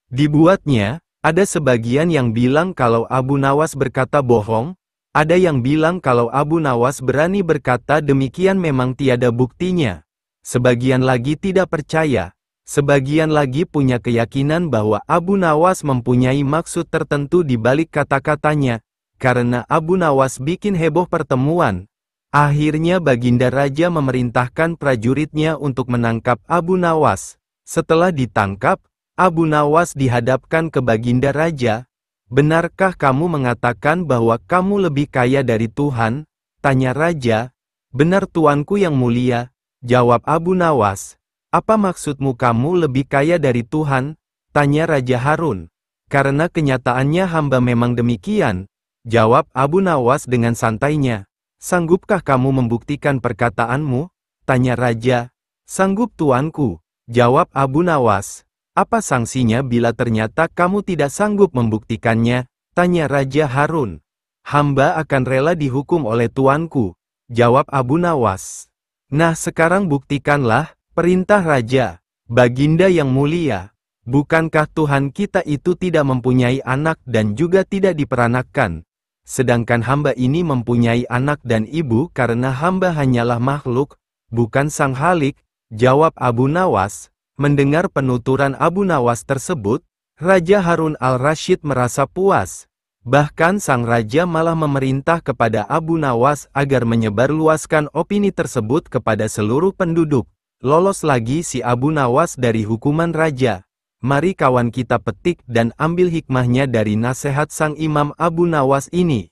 Dibuatnya, ada sebagian yang bilang kalau Abu Nawas berkata bohong, ada yang bilang kalau Abu Nawas berani berkata demikian memang tiada buktinya. Sebagian lagi tidak percaya. Sebagian lagi punya keyakinan bahwa Abu Nawas mempunyai maksud tertentu di balik kata-katanya, karena Abu Nawas bikin heboh pertemuan. Akhirnya Baginda Raja memerintahkan prajuritnya untuk menangkap Abu Nawas. Setelah ditangkap, Abu Nawas dihadapkan ke Baginda Raja. "Benarkah kamu mengatakan bahwa kamu lebih kaya dari Tuhan?" tanya Raja. "Benar Tuanku yang mulia," jawab Abu Nawas. "Apa maksudmu kamu lebih kaya dari Tuhan?" tanya Raja Harun. "Karena kenyataannya hamba memang demikian," jawab Abu Nawas dengan santainya. "Sanggupkah kamu membuktikan perkataanmu?" tanya Raja. "Sanggup Tuanku," jawab Abu Nawas. "Apa sanksinya bila ternyata kamu tidak sanggup membuktikannya?" tanya Raja Harun. "Hamba akan rela dihukum oleh Tuanku," jawab Abu Nawas. "Nah sekarang buktikanlah," perintah Raja. "Baginda yang mulia, bukankah Tuhan kita itu tidak mempunyai anak dan juga tidak diperanakkan? Sedangkan hamba ini mempunyai anak dan ibu karena hamba hanyalah makhluk, bukan sang Khalik," jawab Abu Nawas. Mendengar penuturan Abu Nawas tersebut, Raja Harun al-Rasyid merasa puas. Bahkan sang raja malah memerintah kepada Abu Nawas agar menyebarluaskan opini tersebut kepada seluruh penduduk. Lolos lagi si Abu Nawas dari hukuman raja. Mari kawan kita petik dan ambil hikmahnya dari nasihat sang Imam Abu Nawas ini.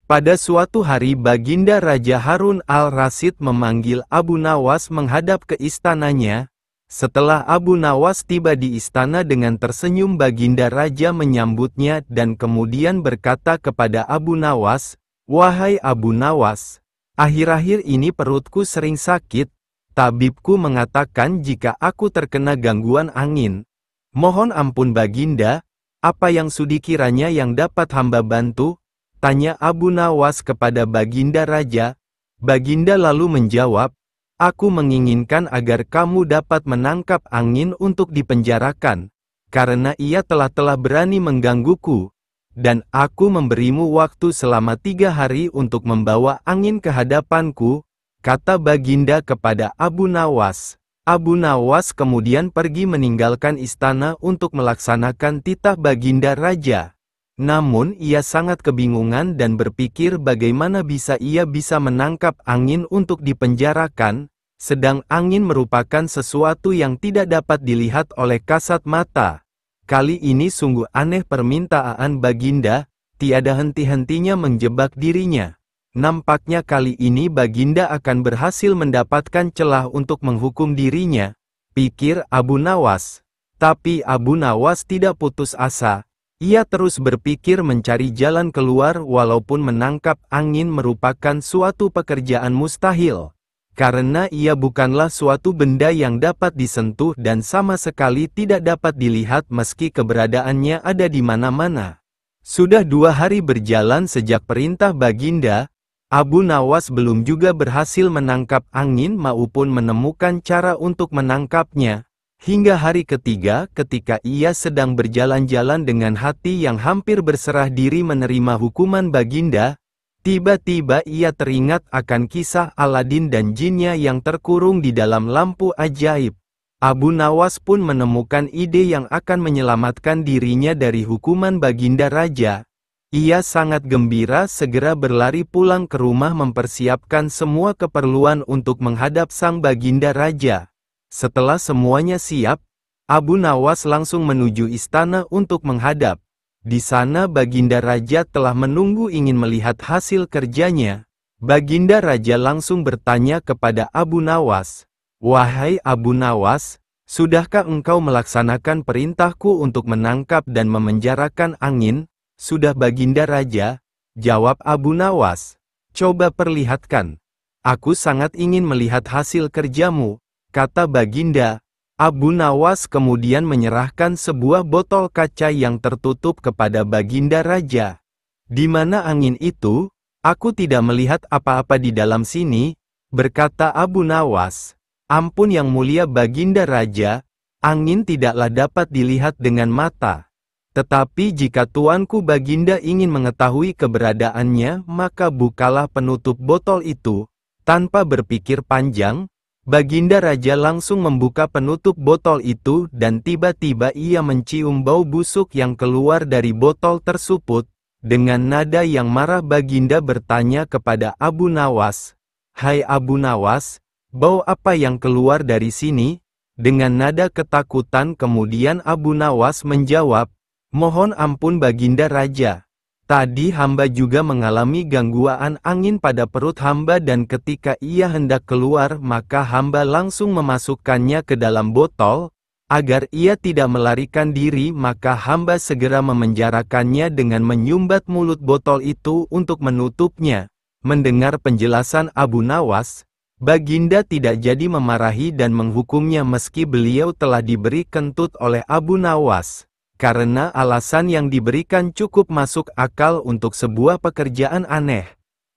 Pada suatu hari Baginda Raja Harun al-Rasyid memanggil Abu Nawas menghadap ke istananya. Setelah Abu Nawas tiba di istana dengan tersenyum, Baginda Raja menyambutnya dan kemudian berkata kepada Abu Nawas, "Wahai Abu Nawas, akhir-akhir ini perutku sering sakit. Tabibku mengatakan jika aku terkena gangguan angin. Mohon ampun Baginda, apa yang sudi kiranya yang dapat hamba bantu?" tanya Abu Nawas kepada Baginda Raja. Baginda lalu menjawab, "Aku menginginkan agar kamu dapat menangkap angin untuk dipenjarakan, karena ia telah berani menggangguku, dan aku memberimu waktu selama 3 hari untuk membawa angin ke hadapanku," kata Baginda kepada Abu Nawas. Abu Nawas kemudian pergi meninggalkan istana untuk melaksanakan titah Baginda Raja. Namun ia sangat kebingungan dan berpikir bagaimana ia bisa menangkap angin untuk dipenjarakan, sedang angin merupakan sesuatu yang tidak dapat dilihat oleh kasat mata. Kali ini sungguh aneh permintaan Baginda, tiada henti-hentinya menjebak dirinya. Nampaknya kali ini Baginda akan berhasil mendapatkan celah untuk menghukum dirinya, pikir Abu Nawas. Tapi Abu Nawas tidak putus asa. Ia terus berpikir mencari jalan keluar walaupun menangkap angin merupakan suatu pekerjaan mustahil. Karena ia bukanlah suatu benda yang dapat disentuh dan sama sekali tidak dapat dilihat meski keberadaannya ada di mana-mana. Sudah 2 hari berjalan sejak perintah Baginda, Abu Nawas belum juga berhasil menangkap angin maupun menemukan cara untuk menangkapnya. Hingga hari ketiga ketika ia sedang berjalan-jalan dengan hati yang hampir berserah diri menerima hukuman Baginda, tiba-tiba ia teringat akan kisah Aladin dan jinnya yang terkurung di dalam lampu ajaib. Abu Nawas pun menemukan ide yang akan menyelamatkan dirinya dari hukuman Baginda Raja. Ia sangat gembira segera berlari pulang ke rumah mempersiapkan semua keperluan untuk menghadap sang Baginda Raja. Setelah semuanya siap, Abu Nawas langsung menuju istana untuk menghadap. Di sana Baginda Raja telah menunggu ingin melihat hasil kerjanya. Baginda Raja langsung bertanya kepada Abu Nawas, "Wahai Abu Nawas, sudahkah engkau melaksanakan perintahku untuk menangkap dan memenjarakan angin?" "Sudah Baginda Raja," jawab Abu Nawas. "Coba perlihatkan. Aku sangat ingin melihat hasil kerjamu," kata Baginda. Abu Nawas kemudian menyerahkan sebuah botol kaca yang tertutup kepada Baginda Raja. "Di mana angin itu? Aku tidak melihat apa-apa di dalam sini," berkata Abu Nawas. "Ampun Yang Mulia Baginda Raja, angin tidaklah dapat dilihat dengan mata. Tetapi jika tuanku Baginda ingin mengetahui keberadaannya, maka bukalah penutup botol itu." Tanpa berpikir panjang, Baginda Raja langsung membuka penutup botol itu dan tiba-tiba ia mencium bau busuk yang keluar dari botol tersebut. Dengan nada yang marah Baginda bertanya kepada Abu Nawas, "Hai Abu Nawas, bau apa yang keluar dari sini?" Dengan nada ketakutan kemudian Abu Nawas menjawab, "Mohon ampun Baginda Raja. Tadi hamba juga mengalami gangguan angin pada perut hamba dan ketika ia hendak keluar maka hamba langsung memasukkannya ke dalam botol, agar ia tidak melarikan diri maka hamba segera memenjarakannya dengan menyumbat mulut botol itu untuk menutupnya." Mendengar penjelasan Abu Nawas, Baginda tidak jadi memarahi dan menghukumnya meski beliau telah diberi kentut oleh Abu Nawas. Karena alasan yang diberikan cukup masuk akal untuk sebuah pekerjaan aneh.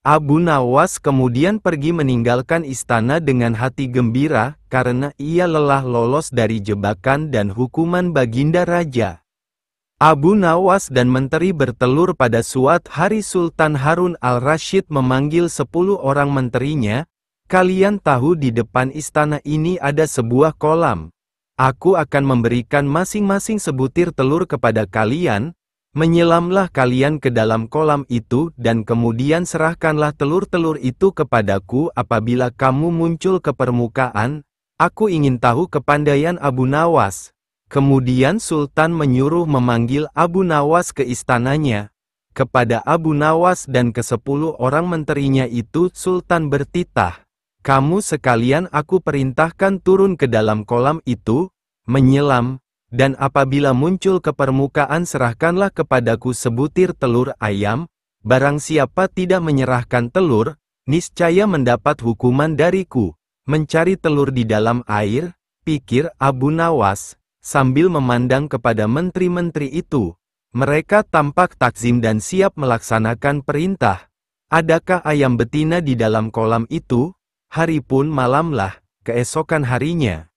Abu Nawas kemudian pergi meninggalkan istana dengan hati gembira, karena ia lelah lolos dari jebakan dan hukuman Baginda Raja. Abu Nawas dan menteri bertelur pada suatu hari Sultan Harun al-Rasyid memanggil 10 orang menterinya, "Kalian tahu di depan istana ini ada sebuah kolam. Aku akan memberikan masing-masing sebutir telur kepada kalian, menyelamlah kalian ke dalam kolam itu dan kemudian serahkanlah telur-telur itu kepadaku apabila kamu muncul ke permukaan, aku ingin tahu kepandaian Abu Nawas." Kemudian Sultan menyuruh memanggil Abu Nawas ke istananya. Kepada Abu Nawas dan ke-10 orang menterinya itu Sultan bertitah, "Kamu sekalian aku perintahkan turun ke dalam kolam itu, menyelam, dan apabila muncul ke permukaan serahkanlah kepadaku sebutir telur ayam, barang siapa tidak menyerahkan telur, niscaya mendapat hukuman dariku." "Mencari telur di dalam air," pikir Abu Nawas, sambil memandang kepada menteri-menteri itu. Mereka tampak takzim dan siap melaksanakan perintah. "Adakah ayam betina di dalam kolam itu?" Hari pun malamlah, keesokan harinya.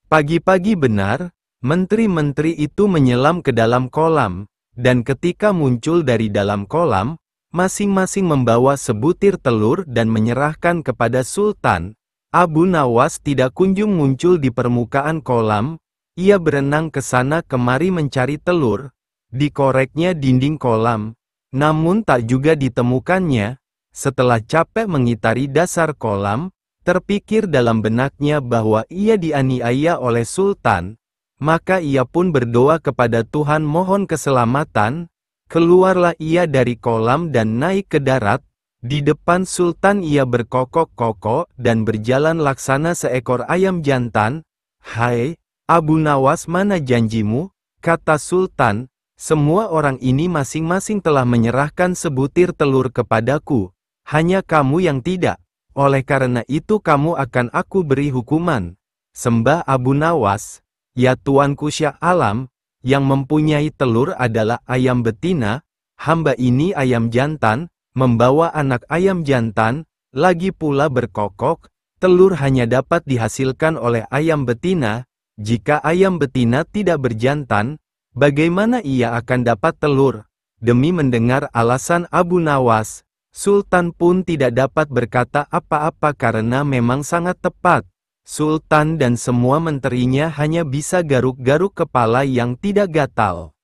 Pagi-pagi benar, menteri-menteri itu menyelam ke dalam kolam, dan ketika muncul dari dalam kolam, masing-masing membawa sebutir telur dan menyerahkan kepada Sultan. Abu Nawas tidak kunjung muncul di permukaan kolam, ia berenang ke sana kemari mencari telur. Dikoreknya dinding kolam, namun tak juga ditemukannya. Setelah capek mengitari dasar kolam, terpikir dalam benaknya bahwa ia dianiaya oleh Sultan. Maka ia pun berdoa kepada Tuhan mohon keselamatan. Keluarlah ia dari kolam dan naik ke darat. Di depan Sultan ia berkokok-kokok dan berjalan laksana seekor ayam jantan. "Hai, Abu Nawas, mana janjimu?" kata Sultan. "Semua orang ini masing-masing telah menyerahkan sebutir telur kepadaku, hanya kamu yang tidak. Oleh karena itu kamu akan aku beri hukuman." Sembah Abu Nawas, "Ya Tuanku Syah Alam, yang mempunyai telur adalah ayam betina, hamba ini ayam jantan, membawa anak ayam jantan, lagi pula berkokok, telur hanya dapat dihasilkan oleh ayam betina. Jika ayam betina tidak berjantan, bagaimana ia akan dapat telur?" Demi mendengar alasan Abu Nawas, Sultan pun tidak dapat berkata apa-apa karena memang sangat tepat. Sultan dan semua menterinya hanya bisa garuk-garuk kepala yang tidak gatal.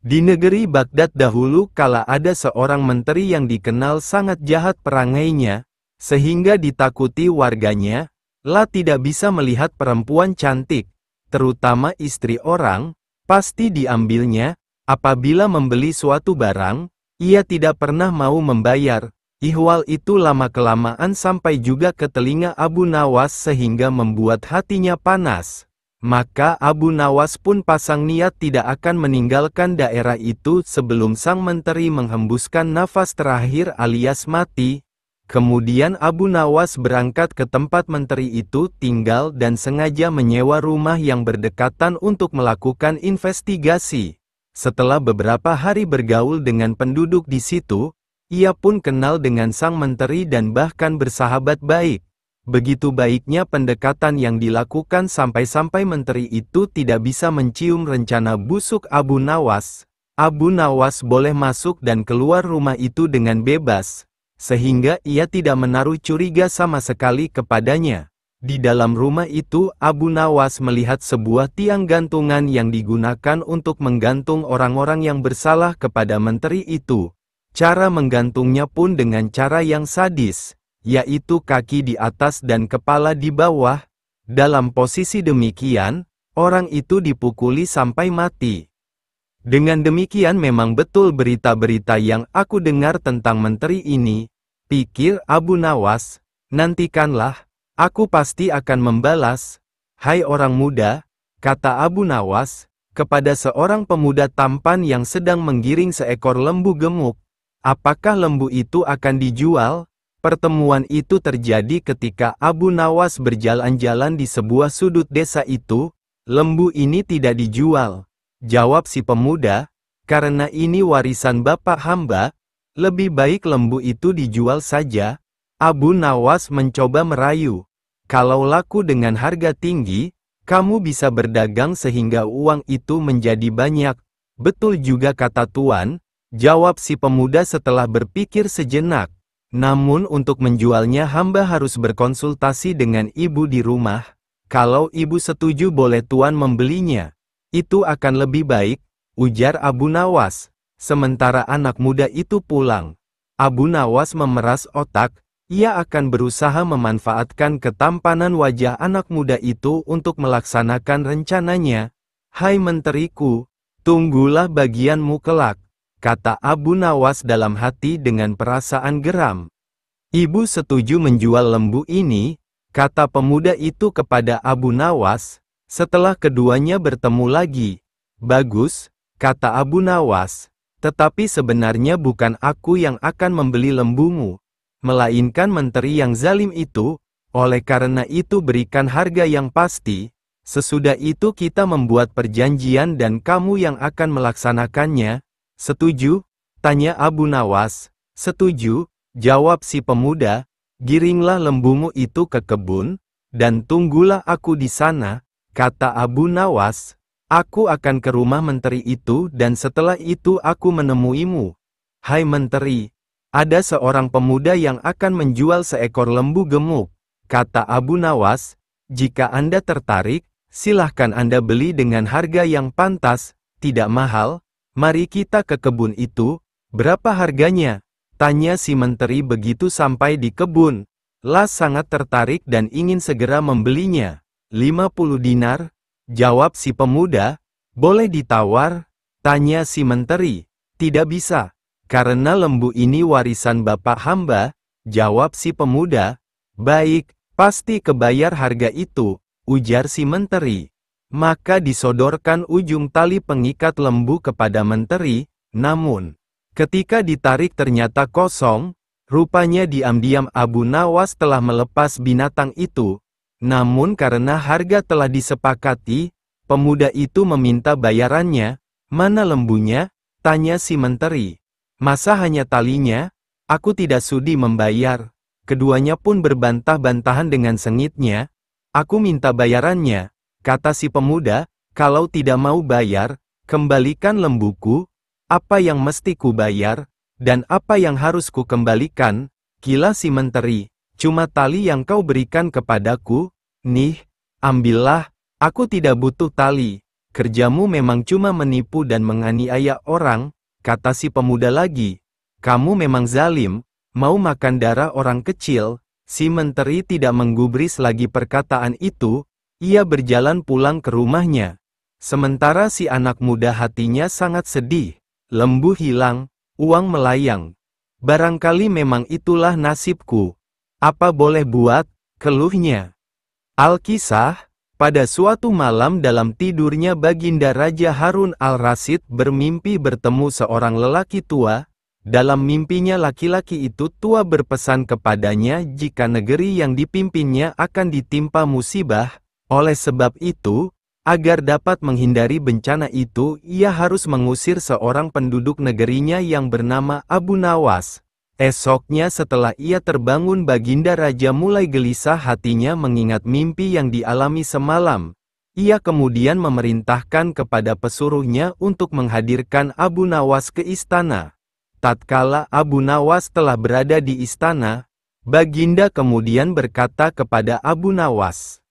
Di negeri Baghdad dahulu kala ada seorang menteri yang dikenal sangat jahat perangainya, sehingga ditakuti warganya, lah tidak bisa melihat perempuan cantik, terutama istri orang, pasti diambilnya. Apabila membeli suatu barang, ia tidak pernah mau membayar. Ihwal itu lama-kelamaan sampai juga ke telinga Abu Nawas sehingga membuat hatinya panas. Maka Abu Nawas pun pasang niat tidak akan meninggalkan daerah itu sebelum sang menteri menghembuskan nafas terakhir alias mati. Kemudian Abu Nawas berangkat ke tempat menteri itu tinggal dan sengaja menyewa rumah yang berdekatan untuk melakukan investigasi. Setelah beberapa hari bergaul dengan penduduk di situ, ia pun kenal dengan sang menteri dan bahkan bersahabat baik. Begitu baiknya pendekatan yang dilakukan sampai-sampai menteri itu tidak bisa mencium rencana busuk Abu Nawas. Abu Nawas boleh masuk dan keluar rumah itu dengan bebas, sehingga ia tidak menaruh curiga sama sekali kepadanya. Di dalam rumah itu Abu Nawas melihat sebuah tiang gantungan yang digunakan untuk menggantung orang-orang yang bersalah kepada menteri itu. Cara menggantungnya pun dengan cara yang sadis, yaitu kaki di atas dan kepala di bawah. Dalam posisi demikian, orang itu dipukuli sampai mati. Dengan demikian memang betul berita-berita yang aku dengar tentang menteri ini, pikir Abu Nawas. Nantikanlah, aku pasti akan membalas. Hai orang muda, kata Abu Nawas, kepada seorang pemuda tampan yang sedang menggiring seekor lembu gemuk. Apakah lembu itu akan dijual? Pertemuan itu terjadi ketika Abu Nawas berjalan-jalan di sebuah sudut desa itu. Lembu ini tidak dijual, jawab si pemuda, karena ini warisan bapak hamba, lebih baik lembu itu dijual saja. Abu Nawas mencoba merayu, kalau laku dengan harga tinggi, kamu bisa berdagang sehingga uang itu menjadi banyak. Betul juga kata tuan, jawab si pemuda setelah berpikir sejenak. Namun untuk menjualnya hamba harus berkonsultasi dengan ibu di rumah. Kalau ibu setuju boleh tuan membelinya. Itu akan lebih baik, ujar Abu Nawas. Sementara anak muda itu pulang, Abu Nawas memeras otak, ia akan berusaha memanfaatkan ketampanan wajah anak muda itu untuk melaksanakan rencananya. Hai menteriku, tunggulah bagianmu kelak. kata Abu Nawas dalam hati dengan perasaan geram. Ibu setuju menjual lembu ini, kata pemuda itu kepada Abu Nawas, setelah keduanya bertemu lagi. Bagus, kata Abu Nawas, tetapi sebenarnya bukan aku yang akan membeli lembumu, melainkan menteri yang zalim itu. Oleh karena itu berikan harga yang pasti, sesudah itu kita membuat perjanjian dan kamu yang akan melaksanakannya. Setuju? Tanya Abu Nawas. Setuju, jawab si pemuda. Giringlah lembumu itu ke kebun, dan tunggulah aku di sana, kata Abu Nawas. Aku akan ke rumah menteri itu dan setelah itu aku menemuimu. Hai menteri, ada seorang pemuda yang akan menjual seekor lembu gemuk. Kata Abu Nawas, jika Anda tertarik, silahkan Anda beli dengan harga yang pantas, tidak mahal. Mari kita ke kebun itu. Berapa harganya? Tanya si menteri begitu sampai di kebun. Las sangat tertarik dan ingin segera membelinya. 50 dinar, jawab si pemuda. Boleh ditawar? Tanya si menteri. Tidak bisa, karena lembu ini warisan bapak hamba, jawab si pemuda. Baik, pasti kebayar harga itu, ujar si menteri. Maka disodorkan ujung tali pengikat lembu kepada menteri, namun, ketika ditarik ternyata kosong, rupanya diam-diam Abu Nawas telah melepas binatang itu. Namun karena harga telah disepakati, pemuda itu meminta bayarannya. Mana lembunya? Tanya si menteri. Masa hanya talinya? Aku tidak sudi membayar. Keduanya pun berbantah-bantahan dengan sengitnya. Aku minta bayarannya, kata si pemuda. Kalau tidak mau bayar, kembalikan lembuku. Apa yang mesti ku bayar, dan apa yang harus ku kembalikan? Kila si menteri. Cuma tali yang kau berikan kepadaku. Nih, ambillah, aku tidak butuh tali. Kerjamu memang cuma menipu dan menganiaya orang, kata si pemuda lagi. Kamu memang zalim. Mau makan darah orang kecil. Si menteri tidak menggubris lagi perkataan itu. Ia berjalan pulang ke rumahnya. Sementara si anak muda hatinya sangat sedih. Lembu hilang, uang melayang. Barangkali memang itulah nasibku. Apa boleh buat, keluhnya. Alkisah, pada suatu malam dalam tidurnya Baginda Raja Harun al-Rasyid bermimpi bertemu seorang lelaki tua. Dalam mimpinya laki-laki itu tua berpesan kepadanya jika negeri yang dipimpinnya akan ditimpa musibah. Oleh sebab itu, agar dapat menghindari bencana itu, ia harus mengusir seorang penduduk negerinya yang bernama Abu Nawas. Esoknya setelah ia terbangun Baginda Raja mulai gelisah hatinya mengingat mimpi yang dialami semalam. Ia kemudian memerintahkan kepada pesuruhnya untuk menghadirkan Abu Nawas ke istana. Tatkala Abu Nawas telah berada di istana, Baginda kemudian berkata kepada Abu Nawas,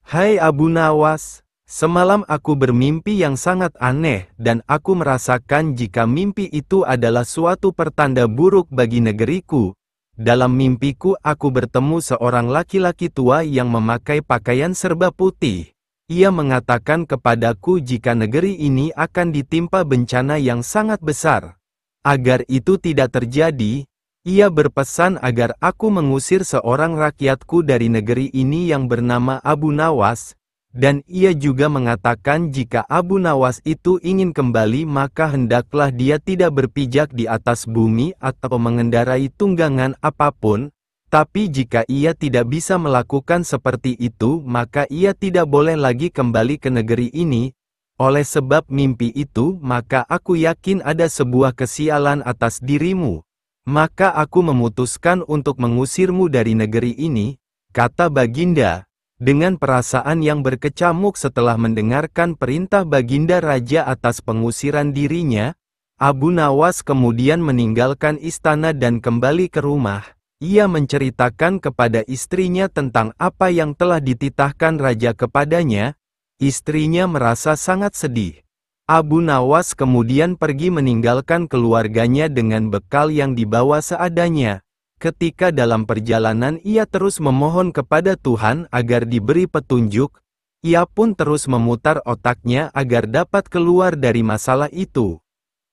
"Hai Abu Nawas, semalam aku bermimpi yang sangat aneh dan aku merasakan jika mimpi itu adalah suatu pertanda buruk bagi negeriku. Dalam mimpiku aku bertemu seorang laki-laki tua yang memakai pakaian serba putih. Ia mengatakan kepadaku jika negeri ini akan ditimpa bencana yang sangat besar. Agar itu tidak terjadi, ia berpesan agar aku mengusir seorang rakyatku dari negeri ini yang bernama Abu Nawas, dan ia juga mengatakan jika Abu Nawas itu ingin kembali maka hendaklah dia tidak berpijak di atas bumi atau mengendarai tunggangan apapun, tapi jika ia tidak bisa melakukan seperti itu maka ia tidak boleh lagi kembali ke negeri ini. Oleh sebab mimpi itu, maka aku yakin ada sebuah kesialan atas dirimu. Maka aku memutuskan untuk mengusirmu dari negeri ini," kata Baginda. Dengan perasaan yang berkecamuk setelah mendengarkan perintah Baginda Raja atas pengusiran dirinya, Abu Nawas kemudian meninggalkan istana dan kembali ke rumah. Ia menceritakan kepada istrinya tentang apa yang telah dititahkan Raja kepadanya. Istrinya merasa sangat sedih. Abu Nawas kemudian pergi meninggalkan keluarganya dengan bekal yang dibawa seadanya. Ketika dalam perjalanan ia terus memohon kepada Tuhan agar diberi petunjuk, ia pun terus memutar otaknya agar dapat keluar dari masalah itu.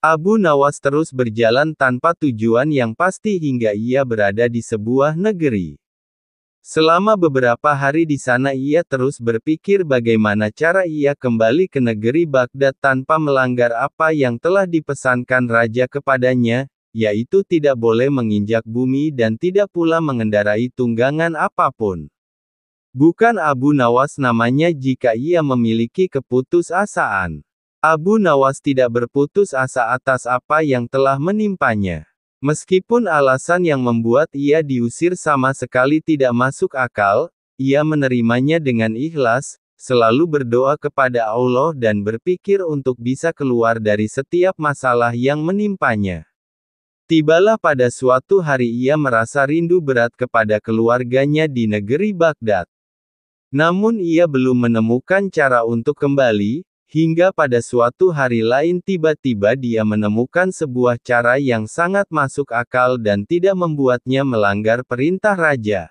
Abu Nawas terus berjalan tanpa tujuan yang pasti hingga ia berada di sebuah negeri. Selama beberapa hari di sana ia terus berpikir bagaimana cara ia kembali ke negeri Baghdad tanpa melanggar apa yang telah dipesankan raja kepadanya, yaitu tidak boleh menginjak bumi dan tidak pula mengendarai tunggangan apapun. Bukan Abu Nawas namanya jika ia memiliki keputusasaan. Abu Nawas tidak berputus asa atas apa yang telah menimpanya. Meskipun alasan yang membuat ia diusir sama sekali tidak masuk akal, ia menerimanya dengan ikhlas, selalu berdoa kepada Allah dan berpikir untuk bisa keluar dari setiap masalah yang menimpanya. Tibalah pada suatu hari ia merasa rindu berat kepada keluarganya di negeri Baghdad. Namun ia belum menemukan cara untuk kembali, hingga pada suatu hari lain tiba-tiba dia menemukan sebuah cara yang sangat masuk akal dan tidak membuatnya melanggar perintah raja.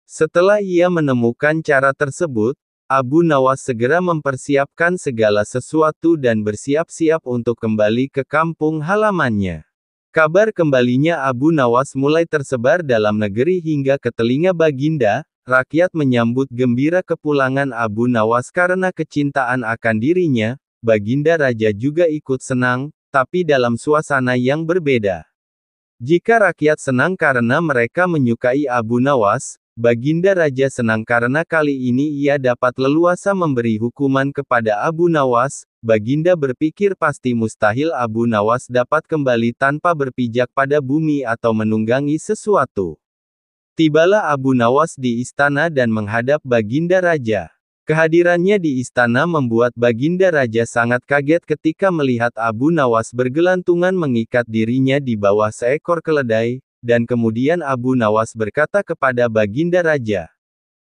Setelah ia menemukan cara tersebut, Abu Nawas segera mempersiapkan segala sesuatu dan bersiap-siap untuk kembali ke kampung halamannya. Kabar kembalinya Abu Nawas mulai tersebar dalam negeri hingga ke telinga Baginda. Rakyat menyambut gembira kepulangan Abu Nawas karena kecintaan akan dirinya. Baginda Raja juga ikut senang, tapi dalam suasana yang berbeda. Jika rakyat senang karena mereka menyukai Abu Nawas, Baginda Raja senang karena kali ini ia dapat leluasa memberi hukuman kepada Abu Nawas. Baginda berpikir pasti mustahil Abu Nawas dapat kembali tanpa berpijak pada bumi atau menunggangi sesuatu. Tibalah Abu Nawas di istana dan menghadap Baginda Raja. Kehadirannya di istana membuat Baginda Raja sangat kaget ketika melihat Abu Nawas bergelantungan mengikat dirinya di bawah seekor keledai, dan kemudian Abu Nawas berkata kepada Baginda Raja,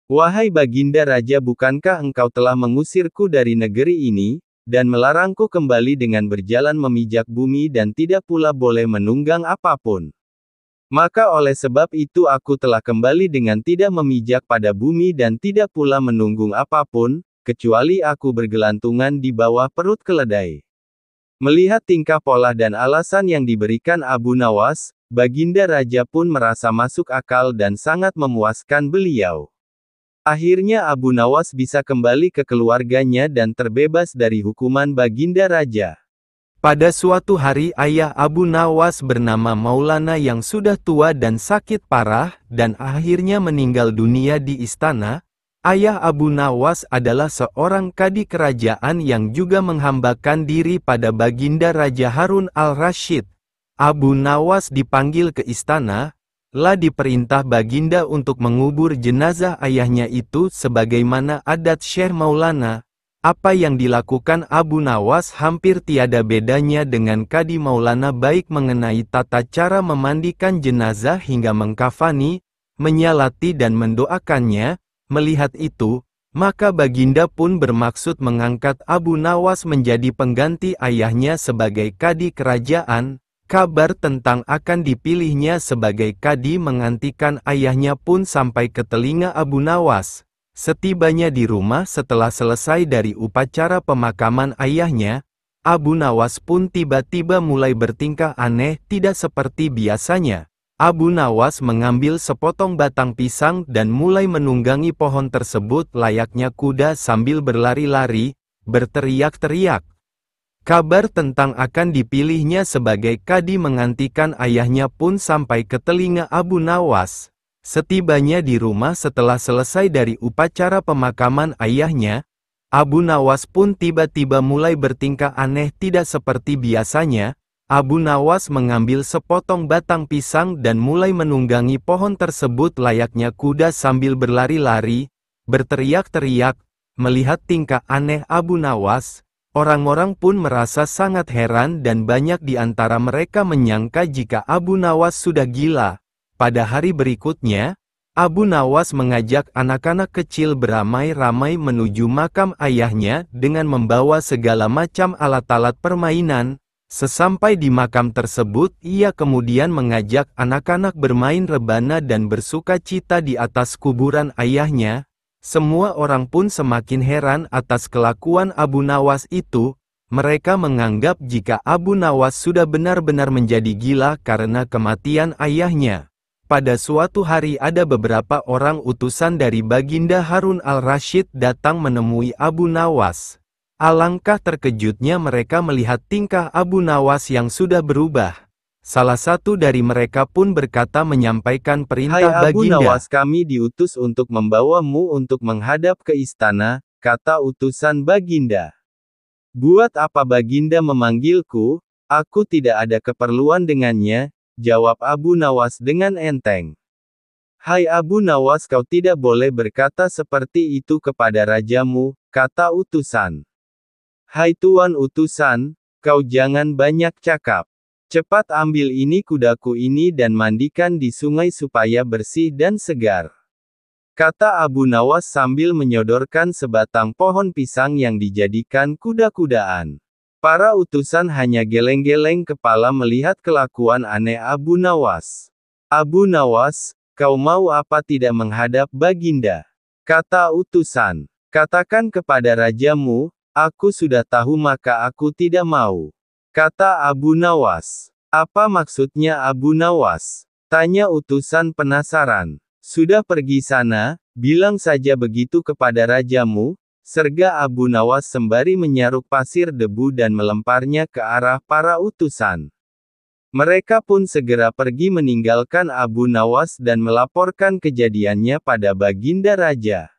"Wahai Baginda Raja, bukankah engkau telah mengusirku dari negeri ini, dan melarangku kembali dengan berjalan memijak bumi dan tidak pula boleh menunggang apapun? Maka oleh sebab itu aku telah kembali dengan tidak memijak pada bumi dan tidak pula menunggung apapun, kecuali aku bergelantungan di bawah perut keledai." Melihat tingkah pola dan alasan yang diberikan Abu Nawas, Baginda Raja pun merasa masuk akal dan sangat memuaskan beliau. Akhirnya Abu Nawas bisa kembali ke keluarganya dan terbebas dari hukuman Baginda Raja. Pada suatu hari ayah Abu Nawas bernama Maulana yang sudah tua dan sakit parah, dan akhirnya meninggal dunia di istana. Ayah Abu Nawas adalah seorang kadi kerajaan yang juga menghambakan diri pada Baginda Raja Harun al-Rashid. Abu Nawas dipanggil ke istana, diperintah Baginda untuk mengubur jenazah ayahnya itu sebagaimana adat Syekh Maulana. Apa yang dilakukan Abu Nawas hampir tiada bedanya dengan Kadi Maulana, baik mengenai tata cara memandikan jenazah hingga mengkafani, menyalati dan mendoakannya. Melihat itu, maka Baginda pun bermaksud mengangkat Abu Nawas menjadi pengganti ayahnya sebagai Kadi kerajaan. Kabar tentang akan dipilihnya sebagai Kadi menggantikan ayahnya pun sampai ke telinga Abu Nawas. Setibanya di rumah setelah selesai dari upacara pemakaman ayahnya, Abu Nawas pun tiba-tiba mulai bertingkah aneh tidak seperti biasanya. Abu Nawas mengambil sepotong batang pisang dan mulai menunggangi pohon tersebut layaknya kuda sambil berlari-lari, berteriak-teriak. Kabar tentang akan dipilihnya sebagai Kadi menggantikan ayahnya pun sampai ke telinga Abu Nawas. Setibanya di rumah setelah selesai dari upacara pemakaman ayahnya, Abu Nawas pun tiba-tiba mulai bertingkah aneh tidak seperti biasanya. Abu Nawas mengambil sepotong batang pisang dan mulai menunggangi pohon tersebut layaknya kuda sambil berlari-lari, berteriak-teriak. Melihat tingkah aneh Abu Nawas, orang-orang pun merasa sangat heran dan banyak di antara mereka menyangka jika Abu Nawas sudah gila. Pada hari berikutnya, Abu Nawas mengajak anak-anak kecil beramai-ramai menuju makam ayahnya dengan membawa segala macam alat-alat permainan. Sesampai di makam tersebut, ia kemudian mengajak anak-anak bermain rebana dan bersuka cita di atas kuburan ayahnya. Semua orang pun semakin heran atas kelakuan Abu Nawas itu. Mereka menganggap jika Abu Nawas sudah benar-benar menjadi gila karena kematian ayahnya. Pada suatu hari ada beberapa orang utusan dari Baginda Harun al-Rasyid datang menemui Abu Nawas. Alangkah terkejutnya mereka melihat tingkah Abu Nawas yang sudah berubah. Salah satu dari mereka pun berkata menyampaikan perintah Hai Abu Baginda. Nawas, kami diutus untuk membawamu untuk menghadap ke istana, kata utusan Baginda. Buat apa Baginda memanggilku? Aku tidak ada keperluan dengannya, jawab Abu Nawas dengan enteng. Hai Abu Nawas, kau tidak boleh berkata seperti itu kepada rajamu, kata utusan. Hai Tuan utusan, kau jangan banyak cakap. Cepat ambil ini kudaku ini dan mandikan di sungai supaya bersih dan segar. Kata Abu Nawas sambil menyodorkan sebatang pohon pisang yang dijadikan kuda-kudaan. Para utusan hanya geleng-geleng kepala melihat kelakuan aneh Abu Nawas. Abu Nawas, kau mau apa tidak menghadap Baginda? Kata utusan. Katakan kepada rajamu, aku sudah tahu maka aku tidak mau. Kata Abu Nawas. Apa maksudnya Abu Nawas? Tanya utusan penasaran. Sudah pergi sana, bilang saja begitu kepada rajamu, serga Abu Nawas sembari menyaruk pasir debu dan melemparnya ke arah para utusan. Mereka pun segera pergi meninggalkan Abu Nawas dan melaporkan kejadiannya pada Baginda Raja.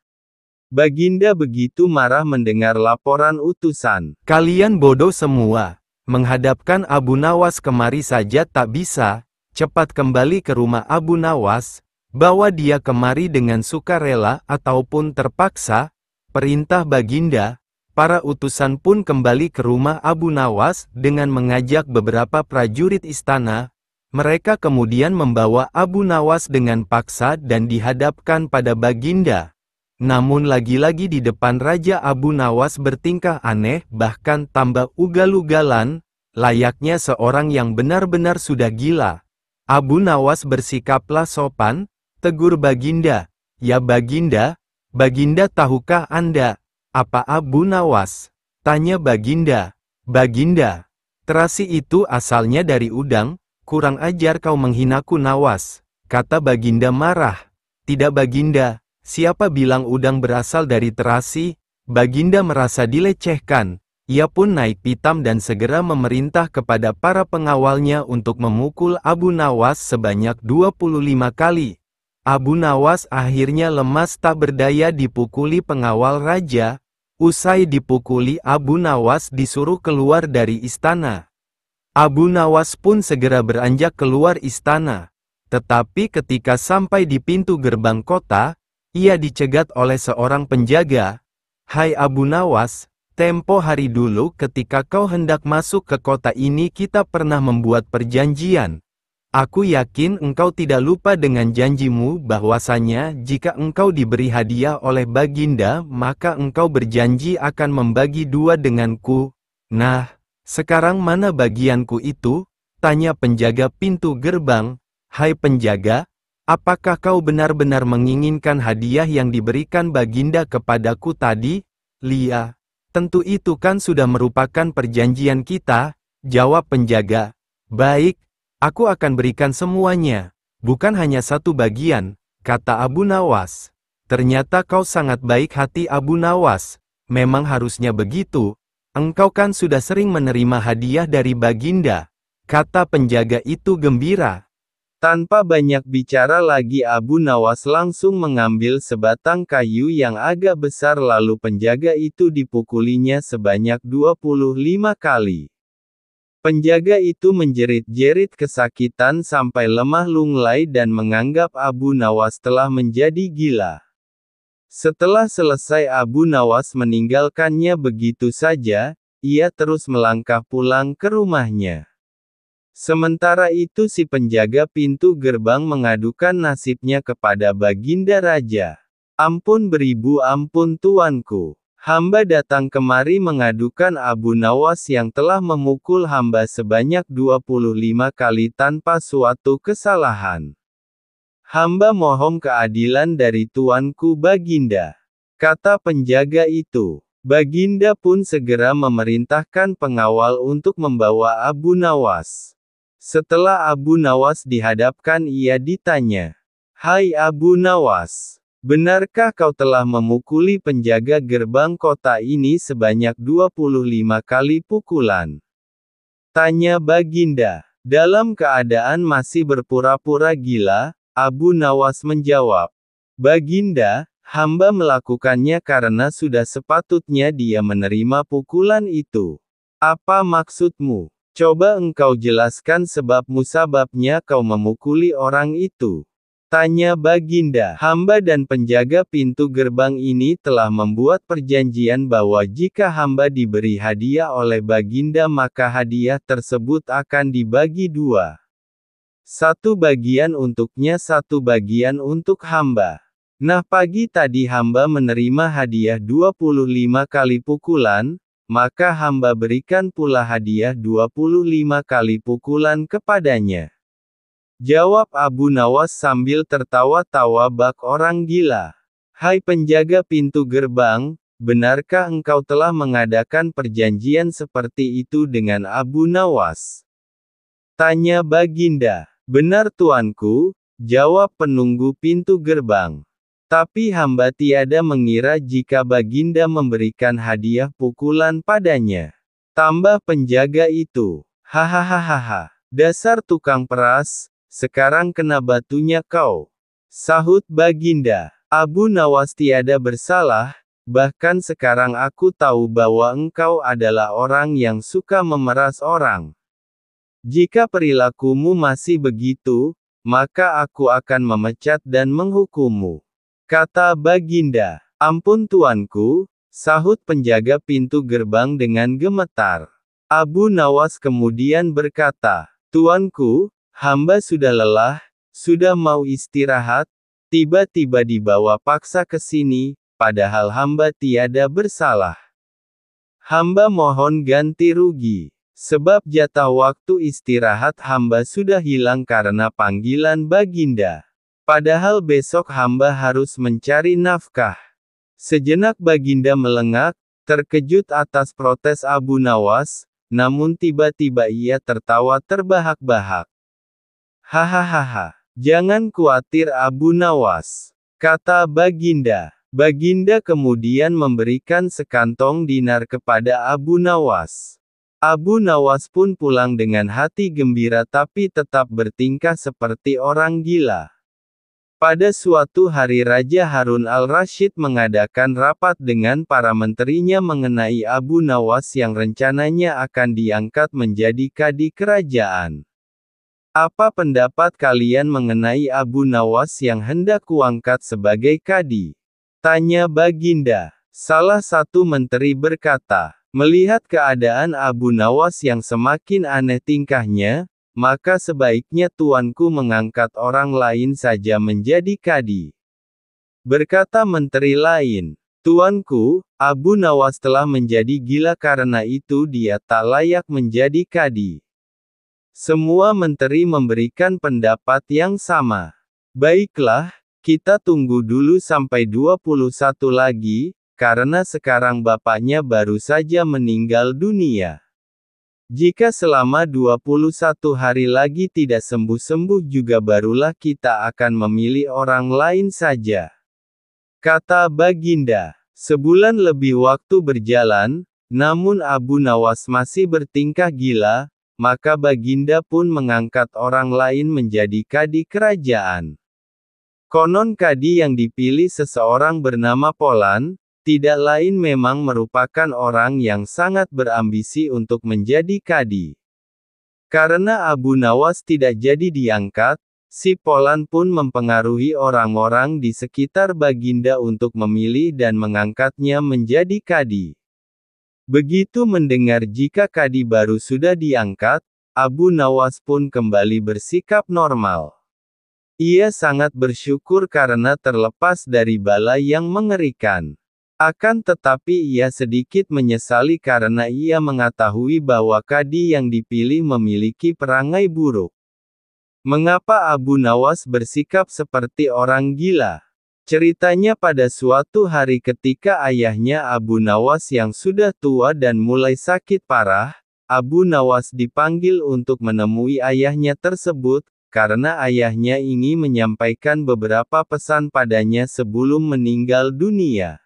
Baginda begitu marah mendengar laporan utusan. Kalian bodoh semua. Menghadapkan Abu Nawas kemari saja tak bisa, cepat kembali ke rumah Abu Nawas, bawa dia kemari dengan sukarela ataupun terpaksa, perintah Baginda. Para utusan pun kembali ke rumah Abu Nawas dengan mengajak beberapa prajurit istana. Mereka kemudian membawa Abu Nawas dengan paksa dan dihadapkan pada Baginda. Namun lagi-lagi di depan Raja Abu Nawas bertingkah aneh, bahkan tambah ugal-ugalan, layaknya seorang yang benar-benar sudah gila. Abu Nawas bersikaplah sopan, tegur Baginda. Ya Baginda, Baginda tahukah Anda, apa Abu Nawas? Tanya Baginda. Baginda, terasi itu asalnya dari udang, kurang ajar kau menghinaku Nawas, kata Baginda marah. Tidak Baginda. Siapa bilang udang berasal dari terasi? Baginda merasa dilecehkan. Ia pun naik pitam dan segera memerintah kepada para pengawalnya untuk memukul Abu Nawas sebanyak 25 kali. Abu Nawas akhirnya lemas tak berdaya dipukuli pengawal raja. Usai dipukuli Abu Nawas disuruh keluar dari istana. Abu Nawas pun segera beranjak keluar istana. Tetapi ketika sampai di pintu gerbang kota, ia dicegat oleh seorang penjaga. Hai Abu Nawas, tempo hari dulu ketika kau hendak masuk ke kota ini kita pernah membuat perjanjian. Aku yakin engkau tidak lupa dengan janjimu bahwasanya jika engkau diberi hadiah oleh Baginda maka engkau berjanji akan membagi dua denganku. Nah, sekarang mana bagianku itu? Tanya penjaga pintu gerbang. Hai penjaga, apakah kau benar-benar menginginkan hadiah yang diberikan Baginda kepadaku tadi? Lia, tentu itu kan sudah merupakan perjanjian kita, jawab penjaga. Baik, aku akan berikan semuanya, bukan hanya satu bagian, kata Abu Nawas. Ternyata kau sangat baik hati Abu Nawas, memang harusnya begitu, engkau kan sudah sering menerima hadiah dari Baginda, kata penjaga itu gembira. Tanpa banyak bicara lagi Abu Nawas langsung mengambil sebatang kayu yang agak besar lalu penjaga itu dipukulinya sebanyak 25 kali. Penjaga itu menjerit-jerit kesakitan sampai lemah lunglai dan menganggap Abu Nawas telah menjadi gila. Setelah selesai Abu Nawas meninggalkannya begitu saja, ia terus melangkah pulang ke rumahnya. Sementara itu si penjaga pintu gerbang mengadukan nasibnya kepada Baginda Raja. Ampun beribu ampun tuanku. Hamba datang kemari mengadukan Abu Nawas yang telah memukul hamba sebanyak 25 kali tanpa suatu kesalahan. Hamba mohon keadilan dari tuanku Baginda. Kata penjaga itu. Baginda pun segera memerintahkan pengawal untuk membawa Abu Nawas. Setelah Abu Nawas dihadapkan, ia ditanya, "Hai Abu Nawas, benarkah kau telah memukuli penjaga gerbang kota ini sebanyak 25 kali pukulan?" Tanya Baginda. Dalam keadaan masih berpura-pura gila, Abu Nawas menjawab, "Baginda, hamba melakukannya karena sudah sepatutnya dia menerima pukulan itu." "Apa maksudmu? Coba engkau jelaskan sebab musababnya kau memukuli orang itu." Tanya Baginda. "Hamba dan penjaga pintu gerbang ini telah membuat perjanjian bahwa jika hamba diberi hadiah oleh Baginda maka hadiah tersebut akan dibagi dua. Satu bagian untuknya, satu bagian untuk hamba. Nah, pagi tadi hamba menerima hadiah 25 kali pukulan, maka hamba berikan pula hadiah 25 kali pukulan kepadanya." Jawab Abu Nawas sambil tertawa-tawa bak orang gila. "Hai penjaga pintu gerbang, benarkah engkau telah mengadakan perjanjian seperti itu dengan Abu Nawas?" Tanya Baginda. "Benar tuanku," jawab penunggu pintu gerbang. "Tapi hamba tiada mengira jika Baginda memberikan hadiah pukulan padanya." Tambah penjaga itu, "Hahaha, dasar tukang peras, sekarang kena batunya kau." Sahut Baginda. "Abu Nawas tiada bersalah, bahkan sekarang aku tahu bahwa engkau adalah orang yang suka memeras orang. Jika perilakumu masih begitu, maka aku akan memecat dan menghukummu." Kata Baginda. "Ampun tuanku," sahut penjaga pintu gerbang dengan gemetar. Abu Nawas kemudian berkata, "Tuanku, hamba sudah lelah, sudah mau istirahat, tiba-tiba dibawa paksa ke sini, padahal hamba tiada bersalah. Hamba mohon ganti rugi, sebab jatah waktu istirahat hamba sudah hilang karena panggilan Baginda. Padahal besok hamba harus mencari nafkah." Sejenak Baginda melengak, terkejut atas protes Abu Nawas, namun tiba-tiba ia tertawa terbahak-bahak. "Hahaha, jangan khawatir Abu Nawas," kata Baginda. Baginda kemudian memberikan sekantong dinar kepada Abu Nawas. Abu Nawas pun pulang dengan hati gembira tapi tetap bertingkah seperti orang gila. Pada suatu hari Raja Harun al-Rasyid mengadakan rapat dengan para menterinya mengenai Abu Nawas yang rencananya akan diangkat menjadi kadi kerajaan. "Apa pendapat kalian mengenai Abu Nawas yang hendak kuangkat sebagai kadi?" tanya Baginda. Salah satu menteri berkata, "Melihat keadaan Abu Nawas yang semakin aneh tingkahnya, maka sebaiknya tuanku mengangkat orang lain saja menjadi kadi." Berkata menteri lain, "Tuanku, Abu Nawas telah menjadi gila karena itu dia tak layak menjadi kadi." Semua menteri memberikan pendapat yang sama. "Baiklah, kita tunggu dulu sampai 21 lagi, karena sekarang bapaknya baru saja meninggal dunia. Jika selama 21 hari lagi tidak sembuh-sembuh juga barulah kita akan memilih orang lain saja." Kata Baginda. Sebulan lebih waktu berjalan, namun Abu Nawas masih bertingkah gila, maka Baginda pun mengangkat orang lain menjadi kadi kerajaan. Konon kadi yang dipilih seseorang bernama Polan, tidak lain memang merupakan orang yang sangat berambisi untuk menjadi kadi. Karena Abu Nawas tidak jadi diangkat, si Polan pun mempengaruhi orang-orang di sekitar Baginda untuk memilih dan mengangkatnya menjadi kadi. Begitu mendengar jika kadi baru sudah diangkat, Abu Nawas pun kembali bersikap normal. Ia sangat bersyukur karena terlepas dari bala yang mengerikan. Akan tetapi ia sedikit menyesali karena ia mengetahui bahwa kadi yang dipilih memiliki perangai buruk. Mengapa Abu Nawas bersikap seperti orang gila? Ceritanya pada suatu hari ketika ayahnya Abu Nawas yang sudah tua dan mulai sakit parah, Abu Nawas dipanggil untuk menemui ayahnya tersebut, karena ayahnya ingin menyampaikan beberapa pesan padanya sebelum meninggal dunia.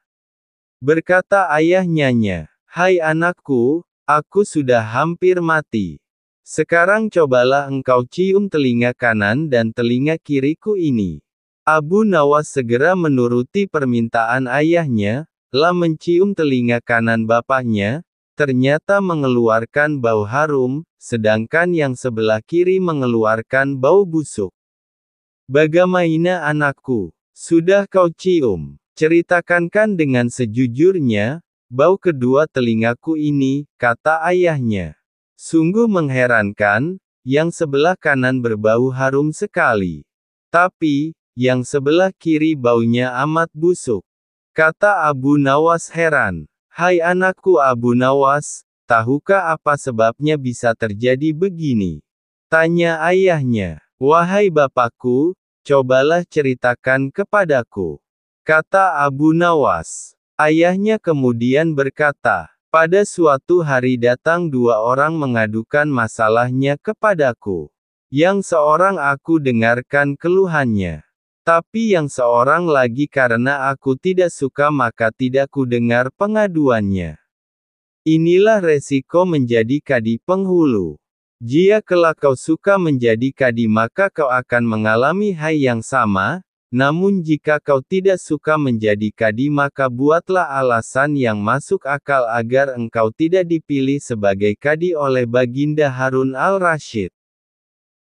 Berkata ayahnya, "Hai anakku, aku sudah hampir mati. Sekarang cobalah engkau cium telinga kanan dan telinga kiriku ini." Abu Nawas segera menuruti permintaan ayahnya, mencium telinga kanan bapaknya, ternyata mengeluarkan bau harum, sedangkan yang sebelah kiri mengeluarkan bau busuk. "Bagaimana anakku? Sudah kau cium? Ceritakan dengan sejujurnya, bau kedua telingaku ini," kata ayahnya. "Sungguh mengherankan, yang sebelah kanan berbau harum sekali. Tapi, yang sebelah kiri baunya amat busuk." Kata Abu Nawas heran. "Hai anakku Abu Nawas, tahukah apa sebabnya bisa terjadi begini?" Tanya ayahnya. "Wahai bapakku, cobalah ceritakan kepadaku," kata Abu Nawas. Ayahnya kemudian berkata, "Pada suatu hari datang dua orang mengadukan masalahnya kepadaku. Yang seorang aku dengarkan keluhannya. Tapi yang seorang lagi karena aku tidak suka maka tidak ku dengar pengaduannya. Inilah resiko menjadi kadi penghulu. Jika kelak kau suka menjadi kadi maka kau akan mengalami hal yang sama, namun jika kau tidak suka menjadi kadi maka buatlah alasan yang masuk akal agar engkau tidak dipilih sebagai kadi oleh Baginda Harun al-Rasyid.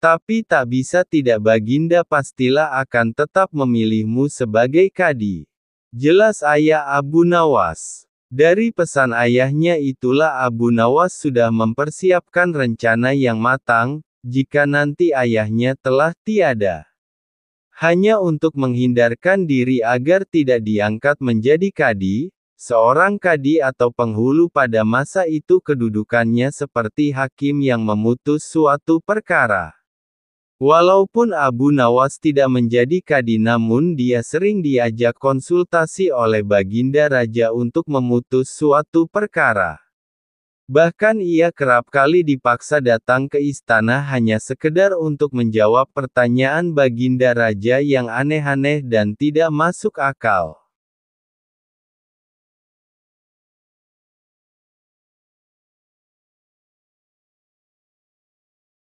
Tapi tak bisa tidak Baginda pastilah akan tetap memilihmu sebagai kadi." Jelas ayah Abu Nawas. Dari pesan ayahnya itulah Abu Nawas sudah mempersiapkan rencana yang matang, jika nanti ayahnya telah tiada. Hanya untuk menghindarkan diri agar tidak diangkat menjadi kadi, seorang kadi atau penghulu pada masa itu kedudukannya seperti hakim yang memutus suatu perkara. Walaupun Abu Nawas tidak menjadi kadi namun dia sering diajak konsultasi oleh Baginda Raja untuk memutus suatu perkara. Bahkan ia kerap kali dipaksa datang ke istana hanya sekedar untuk menjawab pertanyaan Baginda Raja yang aneh-aneh dan tidak masuk akal.